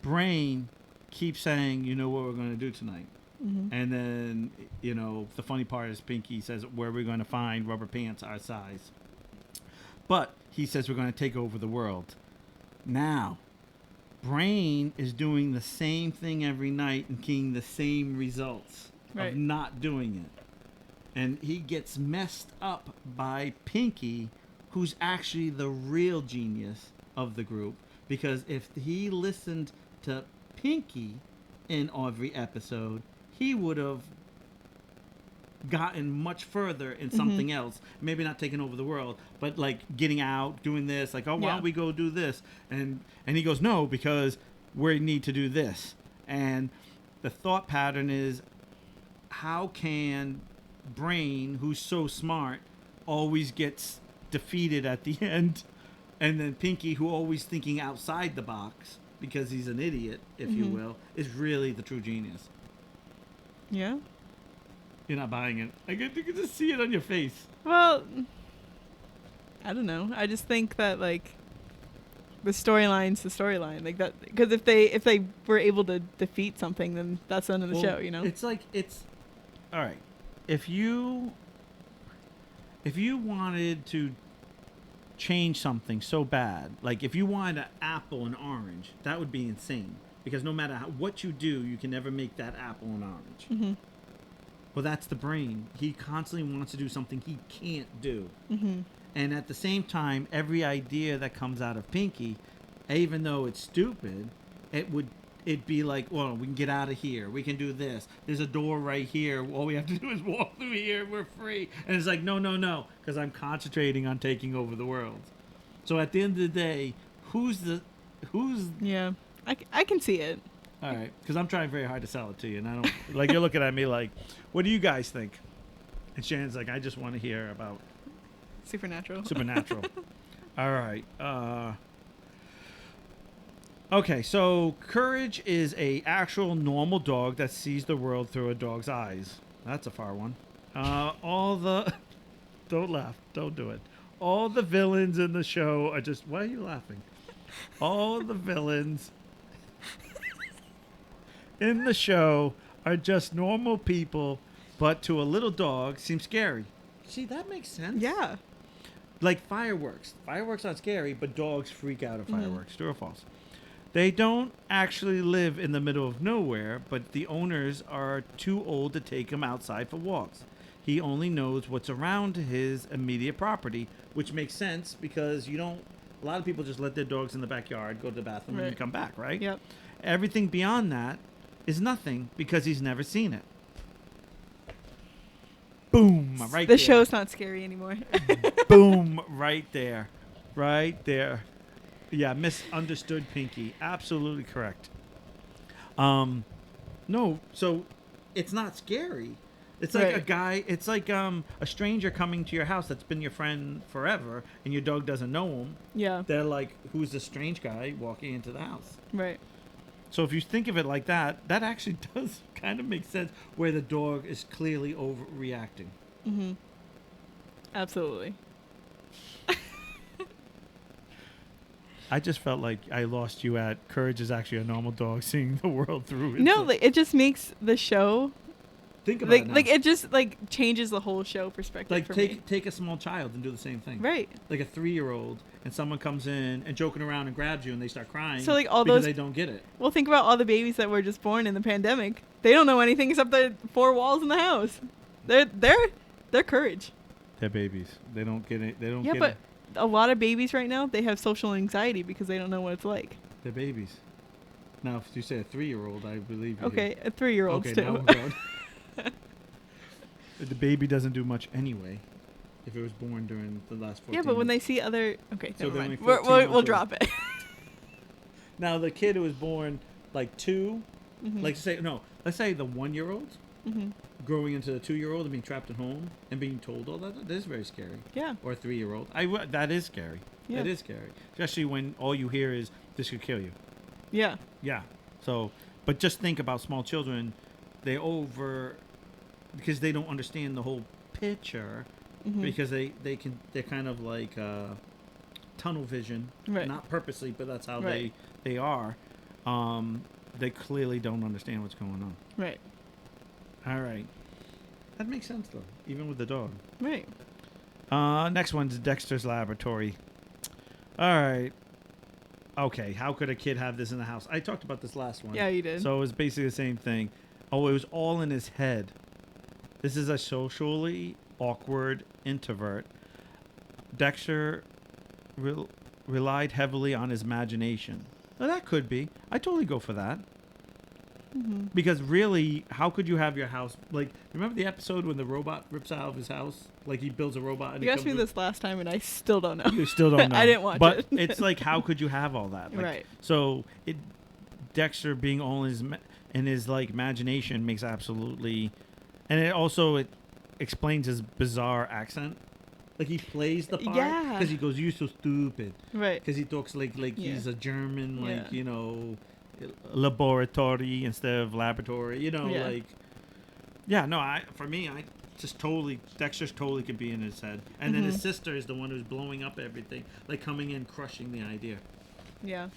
Brain keeps saying, you know what we're going to do tonight. Mm-hmm. And then, the funny part is Pinky says, where are we going to find rubber pants our size? But he says we're going to take over the world. Now, Brain is doing the same thing every night and getting the same results of not doing it. And he gets messed up by Pinky, who's actually the real genius of the group. Because if he listened to Pinky in every episode, he would have gotten much further in something else. Maybe not taking over the world, but like getting out, doing this, like, oh, why don't we go do this? And he goes, no, because we need to do this. And the thought pattern is, how can Brain, who's so smart, always gets defeated at the end? And then Pinky, who always thinking outside the box, because he's an idiot, if you will, is really the true genius. Yeah? You're not buying it. I get to see it on your face. Well, I don't know. I just think that, like, the storyline's the storyline. Like, that, because if they were able to defeat something, then that's the end of the show, you know? It's like, all right. If you wanted to change something so bad, like if you wanted an apple and orange, that would be insane. Because no matter what you do, you can never make that apple an orange. Mm-hmm. Well, that's the Brain. He constantly wants to do something he can't do. Mm-hmm. And at the same time, every idea that comes out of Pinky, even though it's stupid, it'd be like, well, we can get out of here. We can do this. There's a door right here. All we have to do is walk through here. We're free. And it's like, no, because I'm concentrating on taking over the world. So at the end of the day, who's... Yeah, I can see it. All right, because I'm trying very hard to sell it to you, and I don't... Like, you're looking at me like, what do you guys think? And Shannon's like, I just want to hear about... Supernatural. All right. Okay, so Courage is a actual normal dog that sees the world through a dog's eyes. That's a far one. Don't laugh. Don't do it. All the villains in the show are just... Why are you laughing? All the villains in the show are just normal people, but to a little dog seem scary. See, that makes sense. Yeah. Like fireworks. Fireworks aren't scary, but dogs freak out at fireworks. True or false? They don't actually live in the middle of nowhere, but the owners are too old to take him outside for walks. He only knows what's around his immediate property, which makes sense because a lot of people just let their dogs in the backyard, go to the bathroom, and come back, right? Yep. Everything beyond that is nothing because he's never seen it. Boom, right The there. show's not scary anymore. Boom, right there. Right there. Yeah, misunderstood Pinky. Absolutely correct. No, so it's not scary. It's like a guy, it's like a stranger coming to your house that's been your friend forever and your dog doesn't know him. Yeah. They're like, who's the strange guy walking into the house? Right. So if you think of it like that, that actually does kind of make sense where the dog is clearly overreacting. Mm-hmm. Absolutely. I just felt like I lost you at Courage is actually a normal dog seeing the world through it. No, like, it just makes the show Think about it now. like it just like changes the whole show perspective Like for me. take a small child and do the same thing. Right. Like a 3-year-old and someone comes in and joking around and grabs you and they start crying. So, like, all because those- they don't get it. Well, think about all the babies that were just born in the pandemic. They don't know anything except the 4 walls in the house. They're Courage. They're babies. They don't get it. They don't Yeah, get but it. a lot of babies right now, they have social anxiety because they don't know what it's like. They're babies. Now, if you say a 3-year-old, I believe you. Okay, a 3-year-old Okay, too. now we're going. The baby doesn't do much anyway. If it was born during the last 14 Yeah, but when months. they see other... Okay, So never they're mind. only 14 We'll months drop it. Now, the kid who was born like 2, Mhm. let's say the 1-year-old Mhm. growing into the 2-year-old and being trapped at home and being told all that is very scary. Yeah. Or a 3-year-old. That is scary. Yeah. That is scary. Especially when all you hear is, this could kill you. Yeah. Yeah. So, but just think about small children. Because they don't understand the whole picture, Mhm. because they're kind of like tunnel vision, Right. not purposely, but that's how Right. they are. They clearly don't understand what's going on. Right. All right, that makes sense though, even with the dog. Right. Next one's Dexter's Laboratory. All right. Okay, how could a kid have this in the house? I talked about this last one. Yeah, you did. So it was basically the same thing. Oh, it was all in his head. This is a socially awkward introvert. Dexter relied heavily on his imagination. Now, that could be. I totally go for that. Mhm. Because really, how could you have your house... Like, remember the episode when the robot rips out of his house? Like, he builds a robot and You it asked me comes this last time, and I still don't know. You still don't know. I didn't watch but it. It's like, how could you have all that? Like, Right. So, Dexter being all in his like imagination makes absolutely... And it explains his bizarre accent. Like, he plays the part. Yeah. Because he goes, "You so stupid." Right. Because he talks like Yeah. he's a German, like, Yeah. laboratory instead of laboratory. Yeah. Like... Yeah, no, for me, I just totally... Dexter's totally could be in his head. And then his Mhm. sister is the one who's blowing up everything. Like, coming in, crushing the idea. Yeah.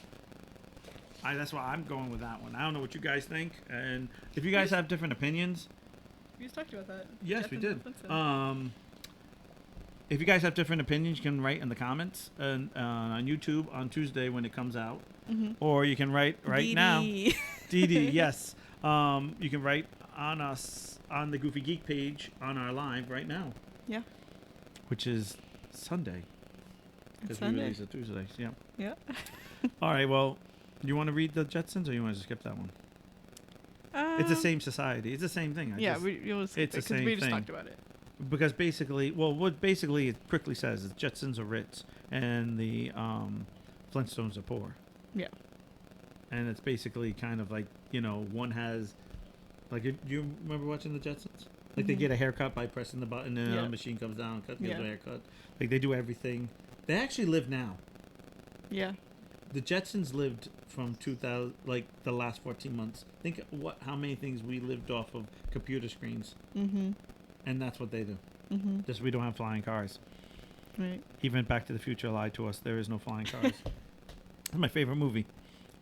That's why I'm going with that one. I don't know what you guys think. And if you guys have different opinions... We just talked about that. Yes, we did. Jetsons. If you guys have different opinions, you can write in the comments and on YouTube on Tuesday when it comes out, Mhm. or you can write right now. Dee Dee, yes. You can write on us on the Goofy Geek page on our live right now, Yeah. which is Sunday. It's Because we Sunday. release it Tuesdays. Yeah. Yeah. All right. Well, you want to read the Jetsons, or you want to skip that one? It's the same society. It's the same thing. You'll skip it's the it 'cause same we just thing. talked about it. Because basically, what basically it quickly says is Jetsons are rich and the Flintstones are poor. Yeah. And it's basically kind of like, one has, like, do you remember watching the Jetsons? Like, they Mhm. get a haircut by pressing the button and Yeah. a machine comes down, gives Yeah. a haircut. Like, they do everything. They actually live now. Yeah. The Jetsons lived from 2000, like, the last 14 months. Think how many things we lived off of computer screens. Mhm. And that's what they do. Mhm. Just we don't have flying cars. Right. Even Back to the Future lied to us. There is no flying cars. That's my favorite movie.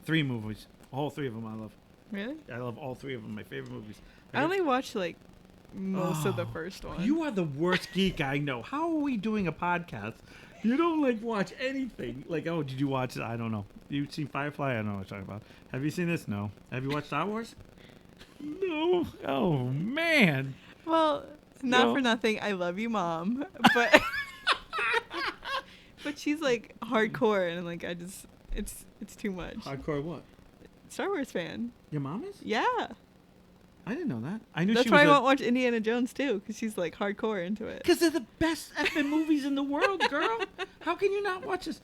3 movies. All three of them I love. Really? I love all three of them. My favorite movies. I only watched like most of the first one. You are the worst geek I know. How are we doing a podcast? You don't like watch anything. Like, oh, did you watch it? I don't know. You've seen Firefly? I don't know what you're talking about. Have you seen this? No. Have you watched Star Wars? No. Oh, man. Well, not No. for nothing. I love you, Mom. But but she's like hardcore, and like it's too much. Hardcore what? Star Wars fan. Your mom is? Yeah. I didn't know that. I knew That's she why I was won't watch Indiana Jones too, because she's like hardcore into it. Because they're the best effing movies in the world, girl. How can you not watch this?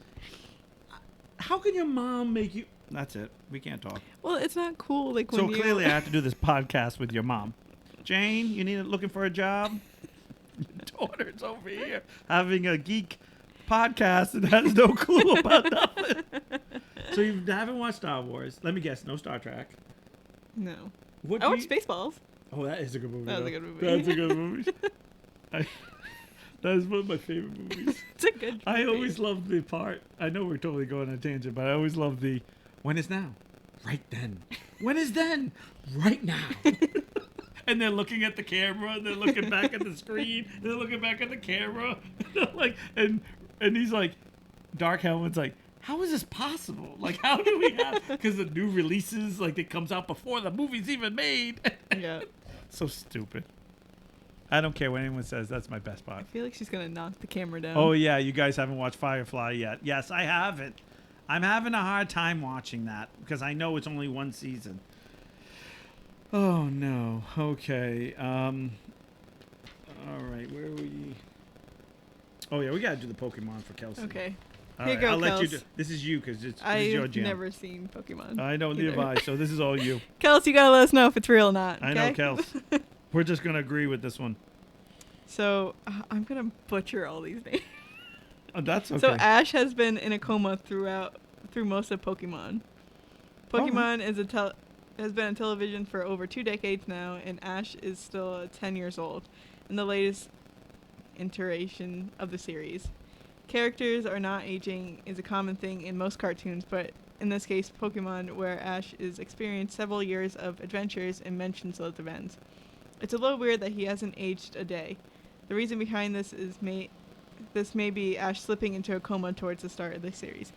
How can your mom make you... That's it. We can't talk. Well, it's not cool. Like when So you... clearly I have to do this podcast with your mom. Jane, you need looking for a job? Your daughter's over here having a geek podcast and has no clue about nothing. So you haven't watched Star Wars. Let me guess. No Star Trek. No. What I do watched Spaceballs. Oh, that is a good movie. That was though. a good movie. That's a good movie. That is one of my favorite movies. It's a good movie. I always loved the part. I know we're totally going on a tangent, but I always loved the when is now? Right then. When is then? Right now. And they're looking at the camera, and they're looking back at the screen, and they're looking back at the camera. Like, and he's like, Dark Helmet's like, how is this possible? Like, how do we have... Because the new releases, like, it comes out before the movie's even made. Yeah. So stupid. I don't care what anyone says. That's my best I part. feel like she's gonna knock the camera down. Oh, yeah. You guys haven't watched Firefly yet. Yes, I haven't. I'm having a hard time watching that because I know it's only one season. Oh, no. Okay. All right. Where are we? Oh, yeah. We got to do the Pokemon for Kelsey. Okay. All Here right, you go, I'll let you Kels. do. This is you because this is your I've jam. never seen Pokemon. I know, neither have I. So this is all you. Kels, you gotta let us know if it's real or not. I know, okay? Kels. We're just gonna agree with this one. So I'm gonna butcher all these names. Oh, that's okay. So Ash has been in a coma through most of Pokemon. Pokemon has been on television for over 2 decades now, and Ash is still 10 years old in the latest iteration of the series. Characters are not aging is a common thing in most cartoons, but in this case, Pokemon, where Ash is experienced several years of adventures and mentions those events. It's a little weird that he hasn't aged a day. The reason behind this is this may be Ash slipping into a coma towards the start of the series.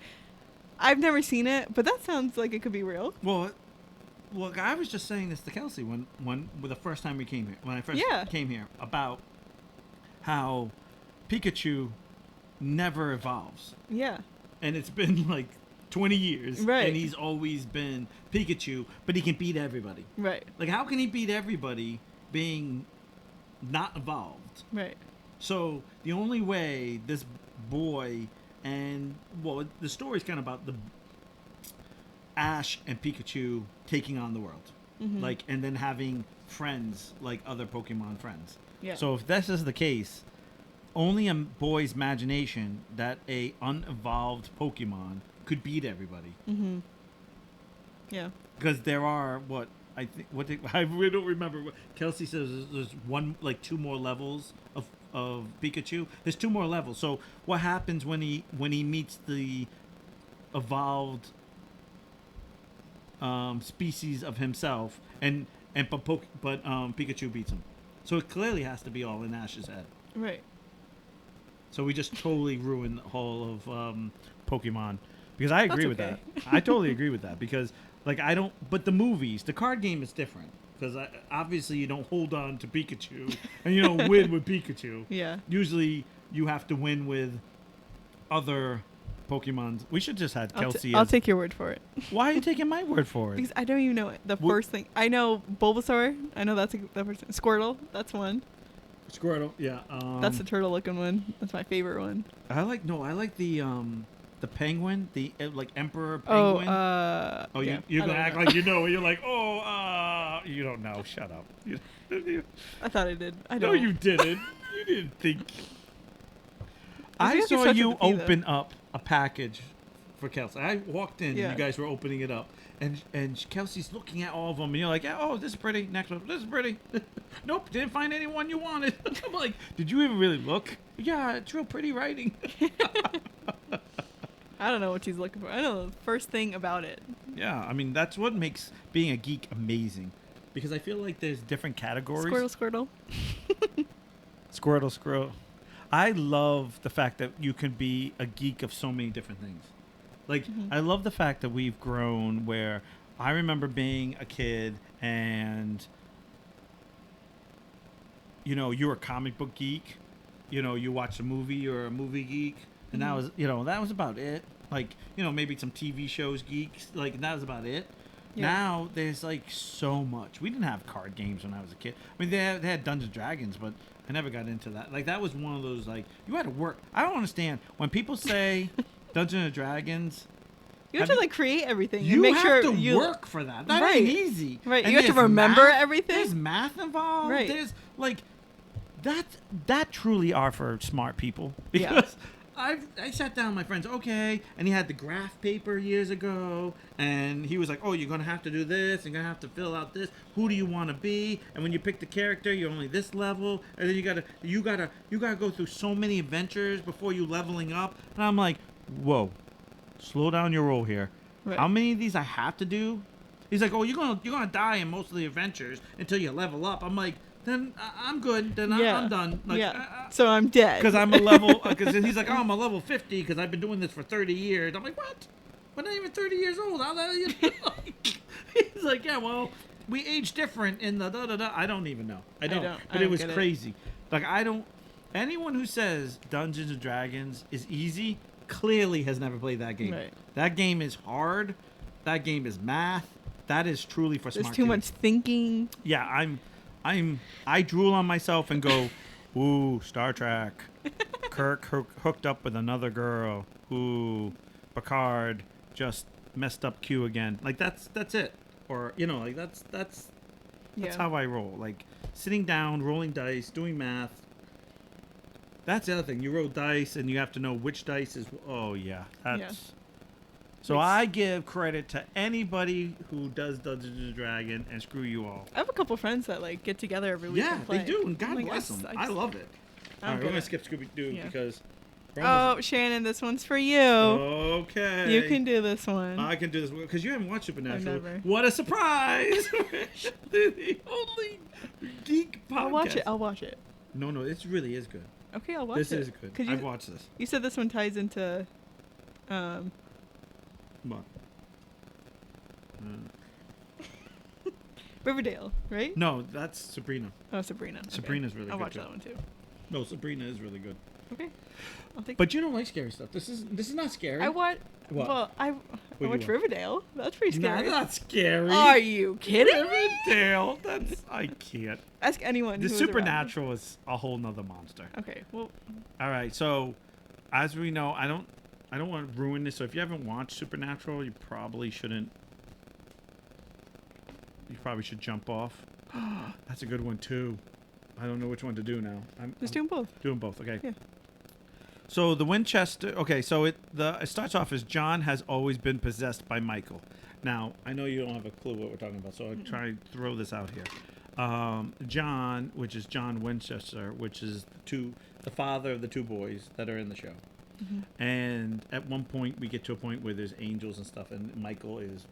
I've never seen it, but that sounds like it could be real. Well, I was just saying this to Kelsey when the first time we came here, when I first came here, about how Pikachu never evolves. Yeah. And it's been like 20 years. Right. And he's always been Pikachu, but he can beat everybody. Right. Like, how can he beat everybody being not evolved? Right. So the only way this boy and, well, the story's kind of about the Ash and Pikachu taking on the world. Mm-hmm. Like, and then having friends like other Pokemon friends. Yeah. So if this is the case, only a boy's imagination that a unevolved Pokemon could beat everybody. Mm-hmm. Yeah. Because there are I really don't remember what Kelsey says. There's two more levels of Pikachu. There's 2 more levels. So what happens when he meets the evolved species of himself but Pikachu beats him. So it clearly has to be all in Ash's head. Right. So we just totally ruined the whole of Pokemon. Because I agree with okay. that. I totally agree with that. Because, like, I don't... But the movies, the card game is different. Because obviously you don't hold on to Pikachu and you don't win with Pikachu. Yeah. Usually you have to win with other Pokemon. We should just have Kelsey. I'll take your word for it. Why are you taking my word for it? Because I don't even know it. First thing. I know Bulbasaur. I know that's the first thing. Squirtle. That's one. Squirtle, yeah. That's the turtle-looking one. That's my favorite one. I like the penguin, the like emperor penguin. Yeah, you're gonna act like you know. You're like, you don't know. Shut up. I thought I did. I No, don't. you didn't. You didn't think. I think saw it's you such a pee, open up a package for Kelsey. I walked in, Yeah. and you guys were opening it up, and Kelsey's looking at all of them, and you're like, oh, this is pretty. Next one, this is pretty. Nope, didn't find anyone you wanted. I'm like, did you even really look? Yeah, it's real pretty writing. I don't know what she's looking for. I know the first thing about it. Yeah, I mean, that's what makes being a geek amazing. Because I feel like there's different categories. Squirtle. Squirtle. I love the fact that you can be a geek of so many different things. Like, I love the fact that we've grown where I remember being a kid and, you know, you were a comic book geek. You know, you watched a movie, you're a movie geek. And that was, you know, that was about it. Like, you know, maybe some TV shows geeks. Like, that was about it. Yeah. Now, there's, like, so much. We didn't have card games when I was a kid. I mean, they had Dungeons & Dragons, but I never got into that. Like, that was one of those, like, you had to work. I don't understand. When people say Dungeons & Dragons... You have to, like, create everything. You and make have sure to you work for that. That ain't easy. Right. And you have to remember everything. There's math involved. Right. There's, like... That truly are for smart people. Because... I sat down with my friends, okay, and he had the graph paper years ago, and he was like, oh, you're going to have to do this, you're going to have to fill out this, who do you want to be, and when you pick the character, you're only this level, and then you gotta go through so many adventures before you leveling up, and I'm like, whoa, slow down your roll here. Right. How many of these I have to do? He's like, oh, you're gonna die in most of the adventures until you level up. I'm like, then I'm good. Then I'm done. Like, so I'm dead. Because I'm a level. Because he's like, oh, I'm a level 50 because I've been doing this for 30 years. I'm like, what? We're not even 30 years old. He's like, yeah, well, we age different in the da-da-da. I don't even know. I don't. But it was crazy. Like, I don't. Anyone who says Dungeons & Dragons is easy clearly has never played that game. Right. That game is hard. That game is math. That is truly for smart kids. There's too much thinking. Yeah, I drool on myself and go, ooh, Star Trek. Kirk hooked up with another girl. Ooh, Picard just messed up Q again. Like that's it. Or you know, like that's how I roll. Like sitting down, rolling dice, doing math. That's the other thing. You roll dice and you have to know which dice is. Oh yeah, that's. So I give credit to anybody who does Dungeons & Dragons and screw you all. I have a couple friends that like get together every week and play. Yeah, they do, and God bless them. I love it. All right, we're going to skip Scooby-Doo because... Oh, Shannon, this one's for you. Okay. You can do this one. I can do this because you haven't watched Supernatural. I've never. What a surprise! The only geek podcast. I'll watch it. No, it really is good. Okay, I'll watch it. This is good. I've watched this. You said this one ties into... What? Riverdale, right? No, that's Sabrina. Oh, Sabrina. Sabrina's really good. I'll watch that one too. No, Sabrina is really good. Okay. But you don't like scary stuff. This is not scary. I watch. What? Well, I watch Riverdale. That's pretty scary. Nah, that's scary. Are you kidding Riverdale. I can't. Ask anyone. The Supernatural is a whole nother monster. Okay. Well. All right. So, as we know, I don't want to ruin this. So if you haven't watched Supernatural, you probably shouldn't. You probably should jump off. That's a good one too. I don't know which one to do now. Just doing both. Doing both. Okay. Yeah. So the Winchester. Okay. So it starts off as John has always been possessed by Michael. Now I know you don't have a clue what we're talking about, so I'll try to throw this out here. John, which is John Winchester, which is the father of the two boys that are in the show. Mm-hmm. And at one point, we get to a point where there's angels and stuff, and Michael is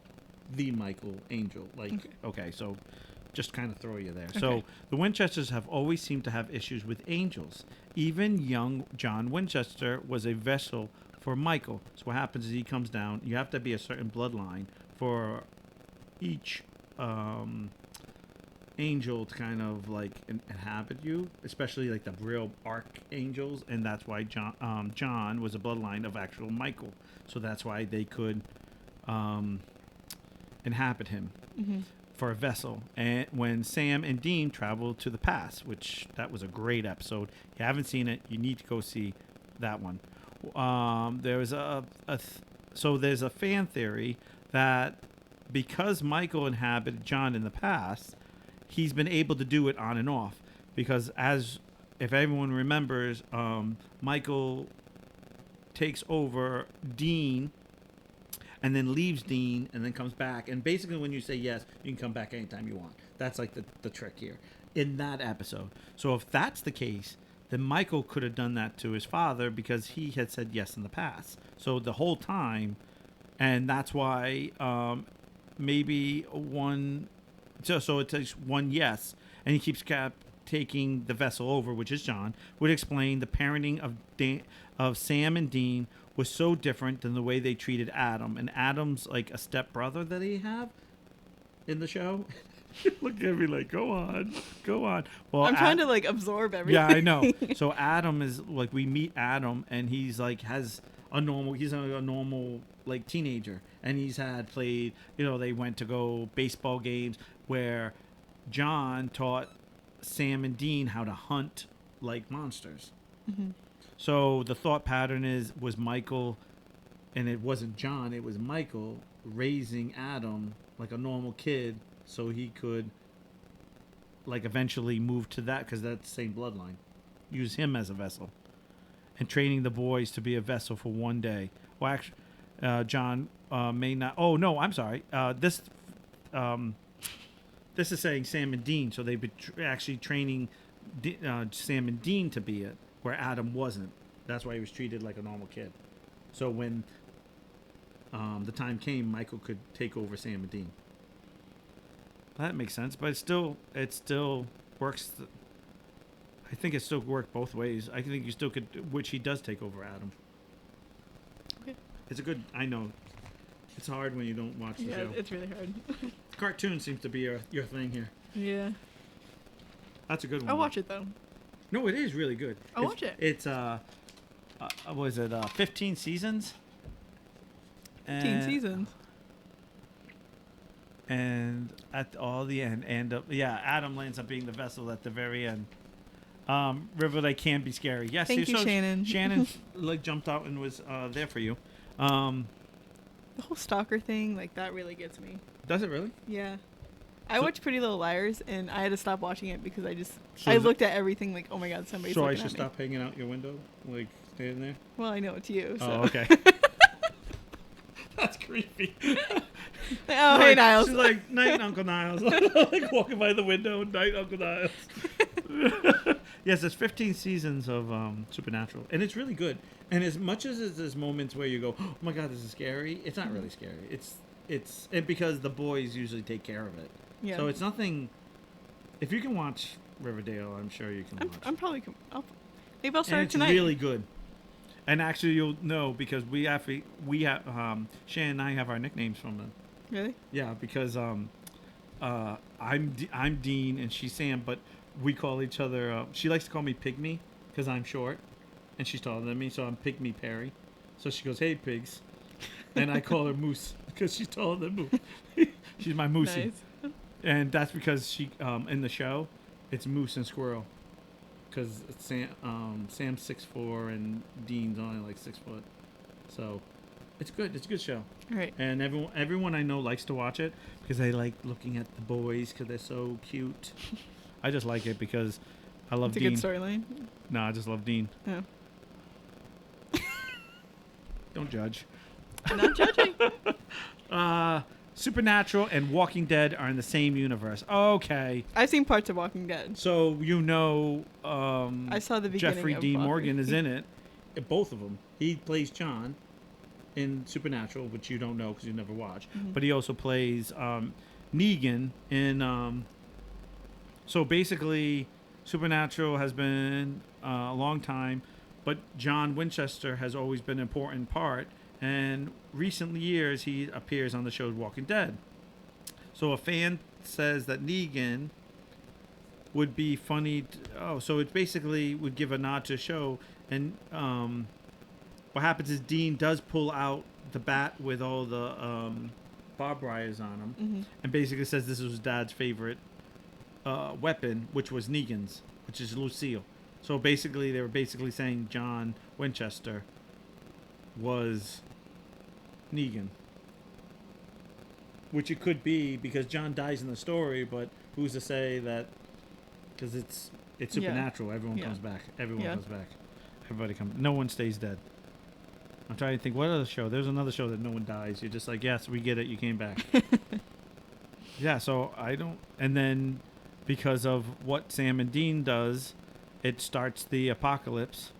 the Michael angel. Like, okay so just kind of throw you there. Okay. So the Winchesters have always seemed to have issues with angels. Even young John Winchester was a vessel for Michael. So what happens is he comes down. You have to be a certain bloodline for each angel to kind of like inhabit you, especially like the real archangels, and that's why John was a bloodline of actual Michael, so that's why they could inhabit him for a vessel. And when Sam and Dean traveled to the past, which that was a great episode. If you haven't seen it, you need to go see that one. There's there's a fan theory that because Michael inhabited John in the past, he's been able to do it on and off because if everyone remembers, Michael takes over Dean and then leaves Dean and then comes back. And basically when you say yes, you can come back anytime you want. That's like the trick here in that episode. So if that's the case, then Michael could have done that to his father because he had said yes in the past. So the whole time, and that's why maybe one. So it takes one yes, and he keeps taking the vessel over, which is John, would explain the parenting of Sam and Dean was so different than the way they treated Adam. And Adam's like a stepbrother that they have in the show. Look at me like, go on. Well, I'm trying to like absorb everything. Yeah, I know. So Adam is like, we meet Adam, and he's like he's a normal like teenager, and he's had played. They went to go baseball games where John taught Sam and Dean how to hunt like monsters. Mm-hmm. So the thought pattern was Michael, and it wasn't John, it was Michael raising Adam like a normal kid so he could like eventually move to that, because that's the same bloodline. Use him as a vessel. And training the boys to be a vessel for one day. Well, actually, John may not... Oh, no, I'm sorry. This is saying Sam and Dean, so they've been actually training Sam and Dean to be it, where Adam wasn't. That's why he was treated like a normal kid. So when the time came, Michael could take over Sam and Dean. That makes sense, but it still works. I think it still worked both ways. I think you still could, which he does take over Adam. Okay. It's a good. I know. It's hard when you don't watch the show. Yeah, it's really hard. Cartoon seems to be your thing here. Yeah. That's a good one. I'll watch it though. No, it is really good. I'll watch it. It's what is it? 15 seasons. 15 seasons. And at all the end, Adam lands up being the vessel at the very end. Riverdale can be scary. Yes, Thank you, Shannon. Shannon like jumped out and was there for you. The whole stalker thing, like that, really gets me. Does it really? Yeah. I watched Pretty Little Liars, and I had to stop watching it because So I looked at everything like, oh my god, somebody's So looking I at should me. stop hanging out your window, like staying there. Well, I know it's you. So. Oh, okay. That's creepy. Oh, hey, Niles. She's like, night, Uncle Niles. Like walking by the window, night, Uncle Niles. Yes, there's 15 seasons of Supernatural, and it's really good. And as much as there's moments where you go, oh my god, this is scary, it's not really scary. It's because the boys usually take care of it. Yeah. So it's nothing. If you can watch Riverdale, I'm sure you can watch. I'm probably. Maybe I'll start and it's tonight. really good. And actually, you'll know because we have Shannon and I have our nicknames from them. Really? Yeah, because I'm Dean and she's Sam, but we call each other. She likes to call me Pygmy because I'm short, and she's taller than me, so I'm Pygmy Perry. So she goes, "Hey, pigs," and I call her Moose because she's taller than Moose. She's my Moosey, Nice. and that's because she in the show, it's Moose and Squirrel, because Sam's 6'4" and Dean's only like 6 foot, so. It's good. It's a good show. All right. And everyone I know likes to watch it because they like looking at the boys because they're so cute. I just like it because I love Dean. It's a good storyline. No, I just love Dean. Oh. Don't judge. I'm not judging. Supernatural and Walking Dead are in the same universe. Okay. I've seen parts of Walking Dead. So I saw the beginning Jeffrey of Dean Walking Morgan is in it. Both of them. He plays John in Supernatural, which you don't know because you never watch. Mm-hmm. But he also plays Negan in. So basically, Supernatural has been a long time, but John Winchester has always been an important part. And recent years, he appears on the show Walking Dead. So a fan says that Negan would be funny. So it basically would give a nod to the show. And what happens is Dean does pull out the bat with all the barbed wires on him, Mm-hmm. and basically says this was his dad's favorite weapon, which was Negan's, which is Lucille. So basically, they were basically saying John Winchester was Negan, which it could be because John dies in the story, but who's to say that? Because it's supernatural. Everyone comes back. Everyone comes back. Everybody comes. No one stays dead. I'm trying to think. What other show? There's another show that no one dies. You're just like, yes, we get it. You came back. Yeah. So I don't. And then because of what Sam and Dean does, it starts the apocalypse.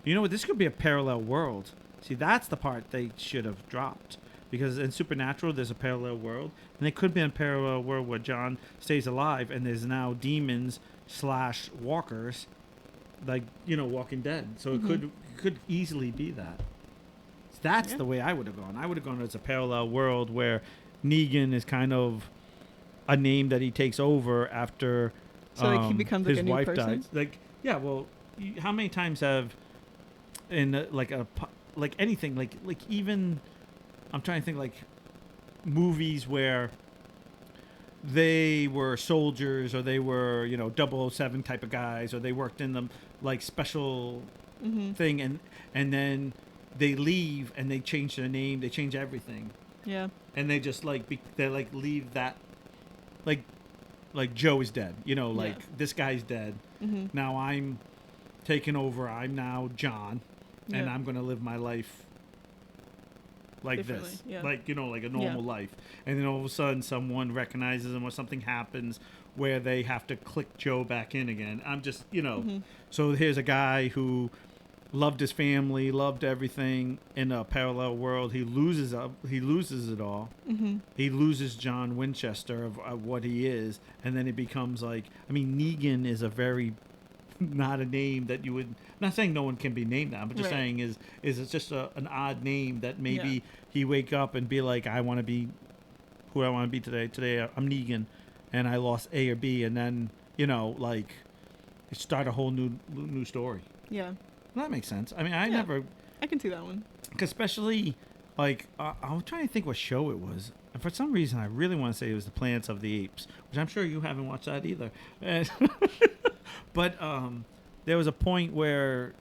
You know what? This could be a parallel world. See, that's the part they should have dropped. because in Supernatural there's a parallel world, and it could be a parallel world where John stays alive and there's now demons / walkers, like Walking Dead. So it could easily be that. That's the way I would have gone. I would have gone as a parallel world where Negan is kind of a name that he takes over after he becomes like his a new wife person? dies. Well, how many times have in anything like even I'm trying to think like movies where they were soldiers or they were 007 type of guys, or they worked in the like special thing, and then they leave and they change their name, they change everything, and they just they leave that like Joe is dead, this guy's dead, now I'm taking over, I'm now John, and I'm gonna live my life like this, like a normal life, and then all of a sudden someone recognizes him or something happens where they have to click Joe back in again. I'm just so here's a guy who loved his family, loved everything. In a parallel world, he loses it all. He loses John Winchester of what he is, and then it becomes Negan is a very not a name that you would. I'm not saying no one can be named that, but just saying is it's just an odd name that maybe he wake up and be like, I want to be who I want to be today. Today I'm Negan, and I lost A or B, and then start a whole new story. Yeah. Well, that makes sense. I mean, I can see that one. Especially I'm trying to think what show it was. And for some reason, I really want to say it was the Planets of the Apes, which I'm sure you haven't watched that either. But there was a point where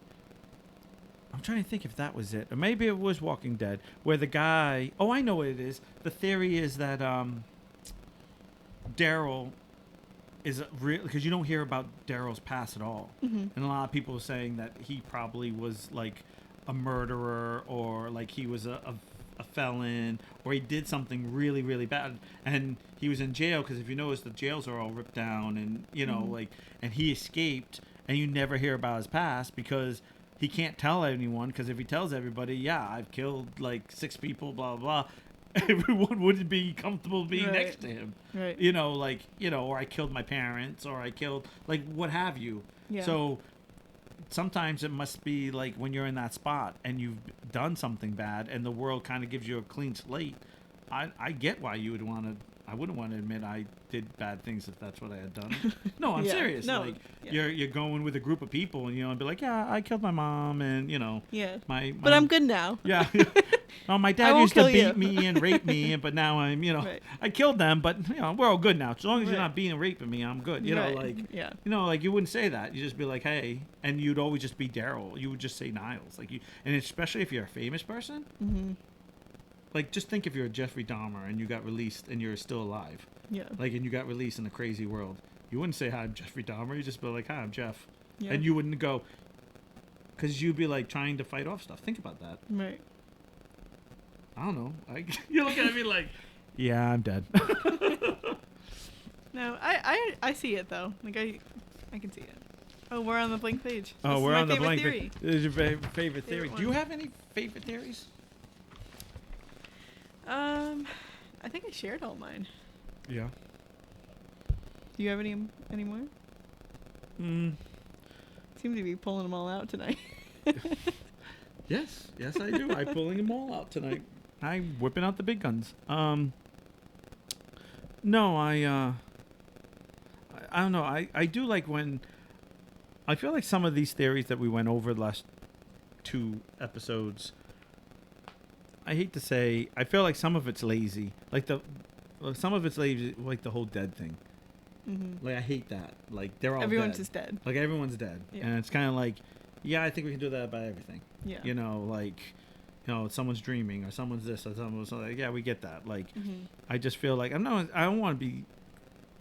I'm trying to think if that was it, or maybe it was Walking Dead, where the guy. Oh, I know what it is. The theory is that Daryl is real, because you don't hear about Daryl's past at all, and a lot of people are saying that he probably was like a murderer, or like he was a felon, or he did something really, really bad, and he was in jail, because if you notice, the jails are all ripped down, and and he escaped, and you never hear about his past because he can't tell anyone, because if he tells everybody, I've killed 6 people, blah blah blah, everyone wouldn't be comfortable being next to him, right? Or I killed my parents, or I killed what have you. Yeah. So sometimes it must be when you're in that spot and you've done something bad and the world kind of gives you a clean slate. I get why you would want to. I wouldn't want to admit I did bad things if that's what I had done. No, I'm serious. No, you're going with a group of people, and and be like, I killed my mom, and my but I'm good now. Yeah. Oh, my dad used to beat me and rape me, but now I'm I killed them, but we're all good now. As long as you're not being raping me, I'm good. You wouldn't say that. You just be like, hey, and you'd always just be Daryl. You would just say Niles, and especially if you're a famous person. Just think if you're a Jeffrey Dahmer and you got released and you're still alive. Yeah. And you got released in a crazy world. You wouldn't say, hi, I'm Jeffrey Dahmer. You just be like, hi, I'm Jeff. Yeah. And you wouldn't go, because you'd be trying to fight off stuff. Think about that. Right. I don't know. You're looking at me like, yeah, I'm dead. No, I see it though. I can see it. Oh, we're on the blank page. Oh, we're on the blank page. This is your favorite theory. Do you have any favorite theories? I think I shared all mine. Yeah. Do you have any more? Seem to be pulling them all out tonight. Yes, I do. I'm pulling them all out tonight. I'm whipping out the big guns. No, I don't know. I do like when I feel like some of these theories that we went over the last 2 episodes, I hate to say, I feel like some of it's lazy. Some of it's lazy, like the whole dead thing. I hate that. They're all everyone's dead. Just dead. Everyone's dead. Yeah. And it's kind of I think we can do that about everything. Yeah. Someone's dreaming, or someone's this, or someone's yeah, we get that. I just feel I don't want to be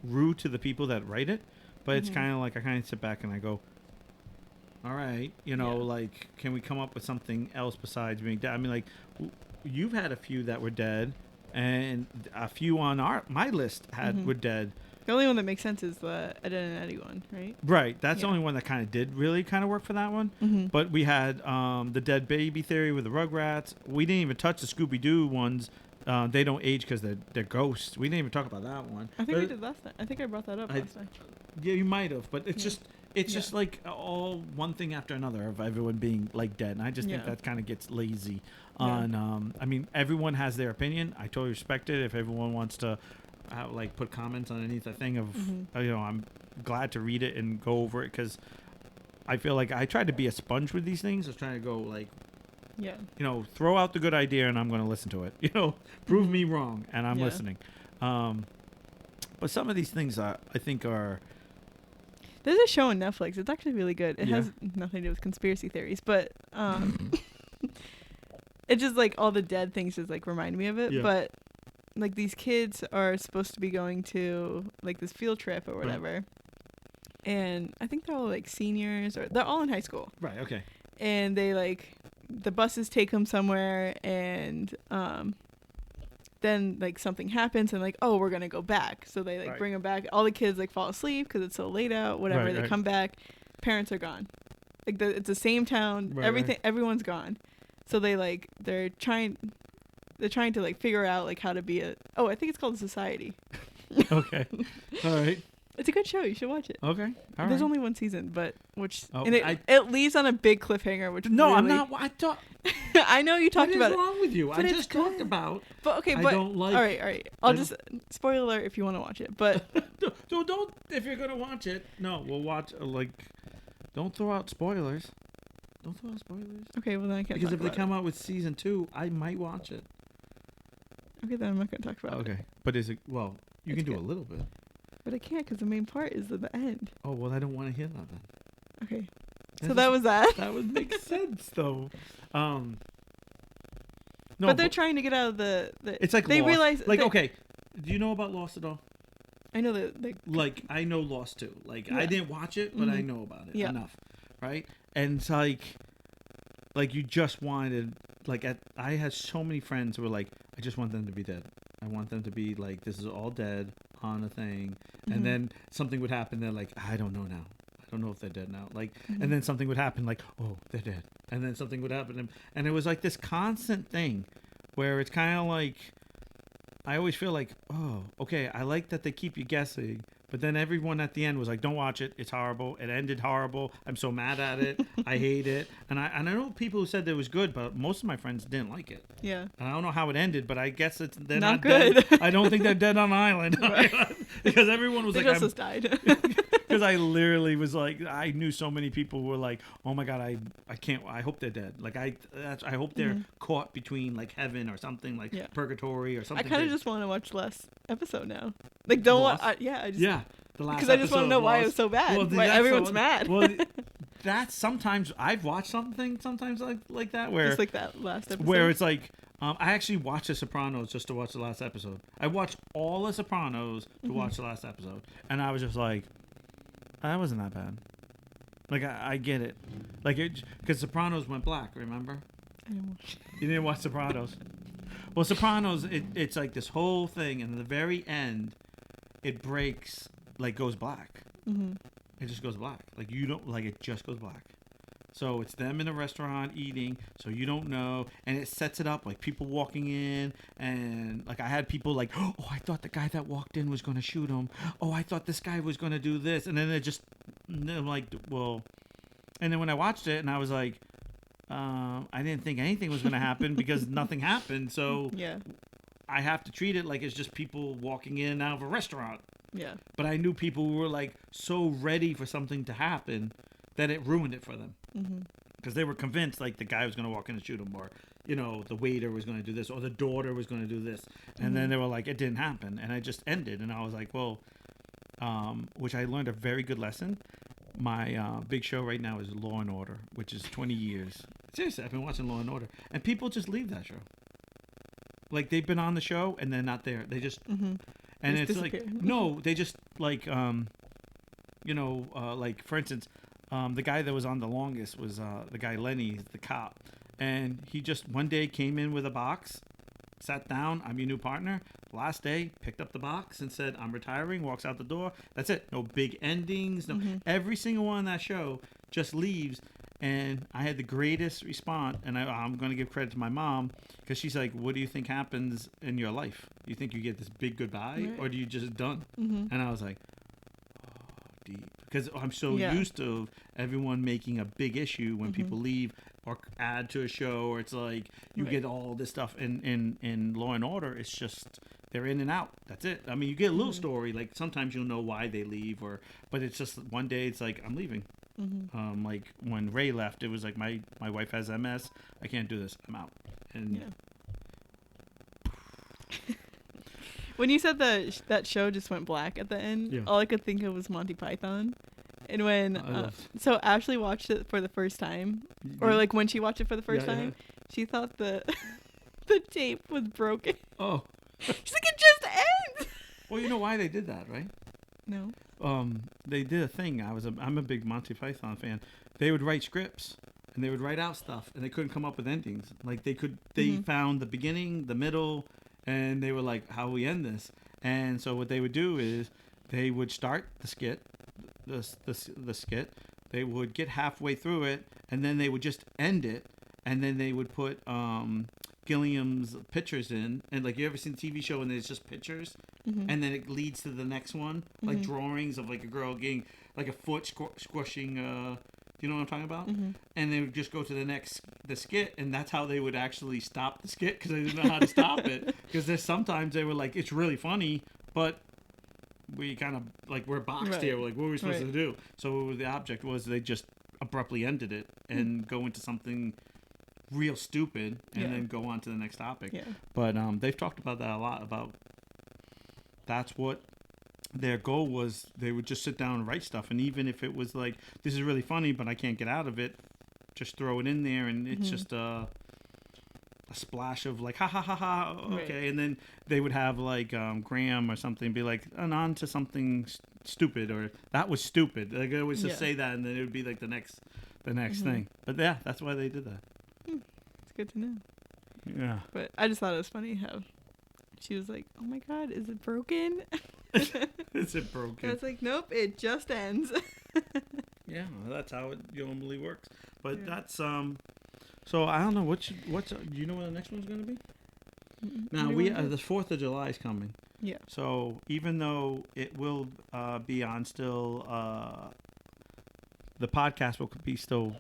rude to the people that write it, but it's kind of I kind of sit back and I go, all right, can we come up with something else besides being dead? I mean, you've had a few that were dead, and a few on my list were dead. The only one that makes sense is the Ed and Eddie one, right? Right. That's the only one that kind of did really kind of work for that one. But we had the dead baby theory with the Rugrats. We didn't even touch the Scooby-Doo ones they don't age because they're ghosts. We didn't even talk about that one. I think we did last time. I think I brought that up last time. Yeah, you might have, but it's just like all one thing after another of everyone being like dead, and I just think that kind of gets lazy. On, I mean, everyone has their opinion. I totally respect it. If everyone wants to, like, put comments underneath a thing of, I'm glad to read it and go over it because I feel like I tried to be a sponge with these things. I was trying to go like, throw out the good idea and I'm going to listen to it. Prove me wrong and I'm listening. But some of these things I think are. There's a show on Netflix. It's actually really good. It has nothing to do with conspiracy theories, but it's just like all the dead things just like remind me of it. Yeah. But like these kids are supposed to be going to like this field trip or whatever. Right. And I think they're all like seniors or they're all in high school. Right. Okay. And they like the buses take them somewhere and then like something happens and like, oh, we're going to go back. So they like bring them back. All the kids like fall asleep because it's so late out, whatever. Right, they come back. Parents are gone. Like it's the same town. Right, everyone's gone. So they're trying to like figure out like how to be I think it's called a society. Okay. All right. It's a good show. You should watch it. Okay. All There's only one season, but it leaves on a big cliffhanger. Which I'm not. I thought. I know you talked about it. What is wrong with you? I just talked about. But okay, I don't like. All right. I'll just spoiler alert if you want to watch it, but don't. If you're gonna watch it, no, we'll watch. Don't throw out spoilers. Don't throw out spoilers. Okay, well then I can't. Because if they come out with season 2, I might watch it. Okay, then I'm not gonna talk about it. Okay, but is it? Well, you can do a little bit. But I can't because the main part is at the end. Oh, well, I don't want to hear that then. Okay. So that was that. That would make sense, though. No, but they're trying to get out of the it's like they Lost. realize... okay, do you know about Lost at all? I know that... I know Lost, too. I didn't watch it, but I know about it enough, right? And it's like you just wanted... I had so many friends who were like, I just want them to be dead. I want them to be like, this is all dead on a thing. And then something would happen. They're like, I don't know now. I don't know if they're dead now. And then something would happen like, oh, they're dead. And then something would happen. And it was like this constant thing where it's kind of like, I always feel like, oh, okay, I like that they keep you guessing. But then everyone at the end was like, don't watch it. It's horrible. It ended horrible. I'm so mad at it. I hate it. And I know people who said it was good, but most of my friends didn't like it. Yeah. And I don't know how it ended, but I guess they're not good. Dead. I don't think they're dead on an island. Because everyone was they like... They just died. Because I literally was like, I knew so many people who were like, oh my God, I can't, I hope they're dead. I hope they're caught between like heaven or something, like purgatory or something. I kind of just want to watch the last episode now. Like, don't want, the last because I just want to know why it was so bad. Well, why everyone's mad. Well, that's sometimes, I've watched something sometimes like that where. Just like that last episode. Where it's like, I actually watched The Sopranos just to watch the last episode. I watched all The Sopranos to watch the last episode. And I was just like, that wasn't that bad. Like, I get it. Like, because Sopranos went black, remember? I didn't watch it. You didn't watch Sopranos? Well, Sopranos, it's like this whole thing, and at the very end, it breaks, like, goes black. Mm-hmm. It just goes black. Like, you don't, like, it just goes black. So it's them in a restaurant eating, so you don't know, and it sets it up like people walking in, and like I had people like, oh, I thought the guy that walked in was going to shoot him. Oh, I thought this guy was going to do this, and then I'm like, well, and then when I watched it, and I was like, I didn't think anything was going to happen because nothing happened, so I have to treat it like it's just people walking in and out of a restaurant. Yeah. But I knew people who were like so ready for something to happen that it ruined it for them. Because they were convinced like the guy was going to walk in and shoot him, or the waiter was going to do this, or the daughter was going to do this, and then they were like, it didn't happen, and it just ended. And I was like, well, which I learned a very good lesson. My big show right now is Law and Order, which is 20 years. Seriously, I've been watching Law and Order, and people just leave that show. Like, they've been on the show and they're not there. They just and it's disappear. Like, no, they just like like for instance. The guy that was on the longest was the guy Lenny, the cop. And he just one day came in with a box, sat down, I'm your new partner. Last day, picked up the box and said, I'm retiring, walks out the door. That's it. No big endings. No, every single one on that show just leaves. And I had the greatest response, and I'm going to give credit to my mom, because she's like, what do you think happens in your life? Do you think you get this big goodbye, or do you just done? And I was like, oh, deep. Because I'm so used to everyone making a big issue when people leave or add to a show, or it's like you get all this stuff. In Law and Order, it's just they're in and out. That's it. I mean, you get a little story. Like sometimes you'll know why they leave, but it's just one day it's like, I'm leaving. Like when Ray left, it was like my wife has MS. I can't do this. I'm out. And when you said that show just went black at the end, all I could think of was Monty Python. And when so Ashley watched it for the first time, or like when she watched it for the first time, she thought the tape was broken. Oh, she's like, it just ends. Well, you know why they did that, right? No. They did a thing. I'm a big Monty Python fan. They would write scripts and they would write out stuff, and they couldn't come up with endings. Like they found the beginning, the middle, and they were like, how we end this? And so what they would do is they would start the skit, the skit. They would get halfway through it, and then they would just end it, and then they would put Gilliam's pictures in, and like, you ever seen a TV show and there's just pictures, and then it leads to the next one, like drawings of like a girl getting like a foot squishing. You know what I'm talking about? And they would just go to the skit, and that's how they would actually stop the skit, because they didn't know how to stop it. Because there's sometimes they were like, it's really funny, but we kind of like, we're boxed here. Like, what are we supposed to do? So the object was they just abruptly ended it and go into something real stupid, and then go on to the next topic. But they've talked about that a lot, about that's what their goal was. They would just sit down and write stuff, and even if it was like, this is really funny but I can't get out of it, just throw it in there, and it's just a splash of like, ha ha ha ha, okay. And then they would have like Graham or something be like, and on to something stupid, or that was stupid. Like, I always just say that, and then it would be like the next thing. But yeah, that's why they did that. It's good to know. Yeah. But I just thought it was funny how she was like, oh my God, is it broken? Is it broken? I was like, nope, it just ends. Yeah, that's how it normally works. But that's so I don't know what's do you know what the next one's going to be? Now the 4th of July is coming. Yeah. So even though it will be on still, the podcast will be still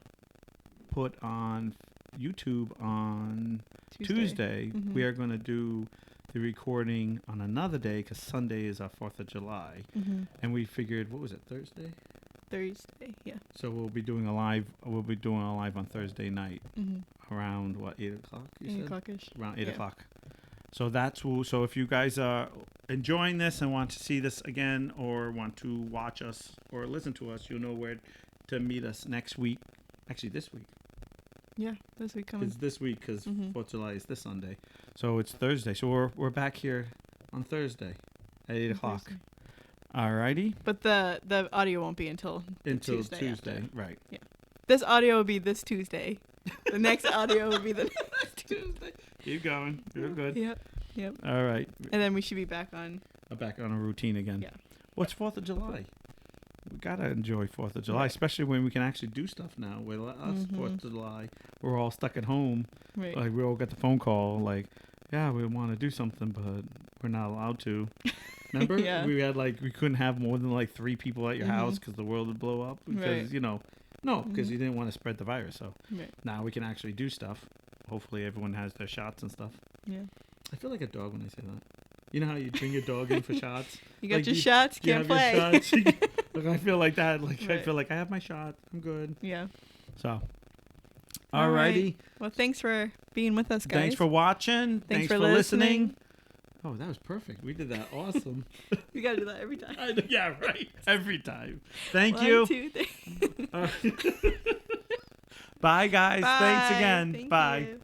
put on YouTube on Tuesday. We are going to do the recording on another day, because Sunday is our 4th of July. And we figured, what was it, Thursday, yeah. So we'll be doing a live on Thursday night around what, 8 o'clock, you said? 8 o'clock-ish. Around 8 o'clock. So so if you guys are enjoying this and want to see this again, or want to watch us or listen to us, you'll know where to meet us next week. Actually, this week. Yeah, this week coming. It's this week, because 4th of July is this Sunday. So it's Thursday. So we're back here on Thursday at 8 o'clock. Thursday. Alrighty. But the audio won't be until Tuesday. Right. Yeah. This audio will be this Tuesday. The next audio will be the next Tuesday. Keep going. You're good. Yep. All right. And then we should be back on a routine again. Yeah. What's 4th of July? We gotta enjoy 4th of July, especially when we can actually do stuff now. With us, 4th of July, we're all stuck at home. Right. Like, we all got the phone call, like, yeah, we want to do something, but we're not allowed to. Remember? We had we couldn't have more than like 3 people at your house, because the world would blow up. Because because you didn't want to spread the virus. So now we can actually do stuff. Hopefully, everyone has their shots and stuff. Yeah. I feel like a dog when I say that. You know how you bring your dog in for shots? You got your shots, can't play. Your shots? Like, I feel like that. Like, I feel like I have my shot. I'm good. Yeah. So, alrighty. Right. Well, thanks for being with us, guys. Thanks for watching. Thanks for listening. Oh, that was perfect. We did that awesome. You got to do that every time. Yeah, right. Every time. Thank you. 1, 2, 3. Bye, guys. Bye. Thanks again. Thank Bye. You.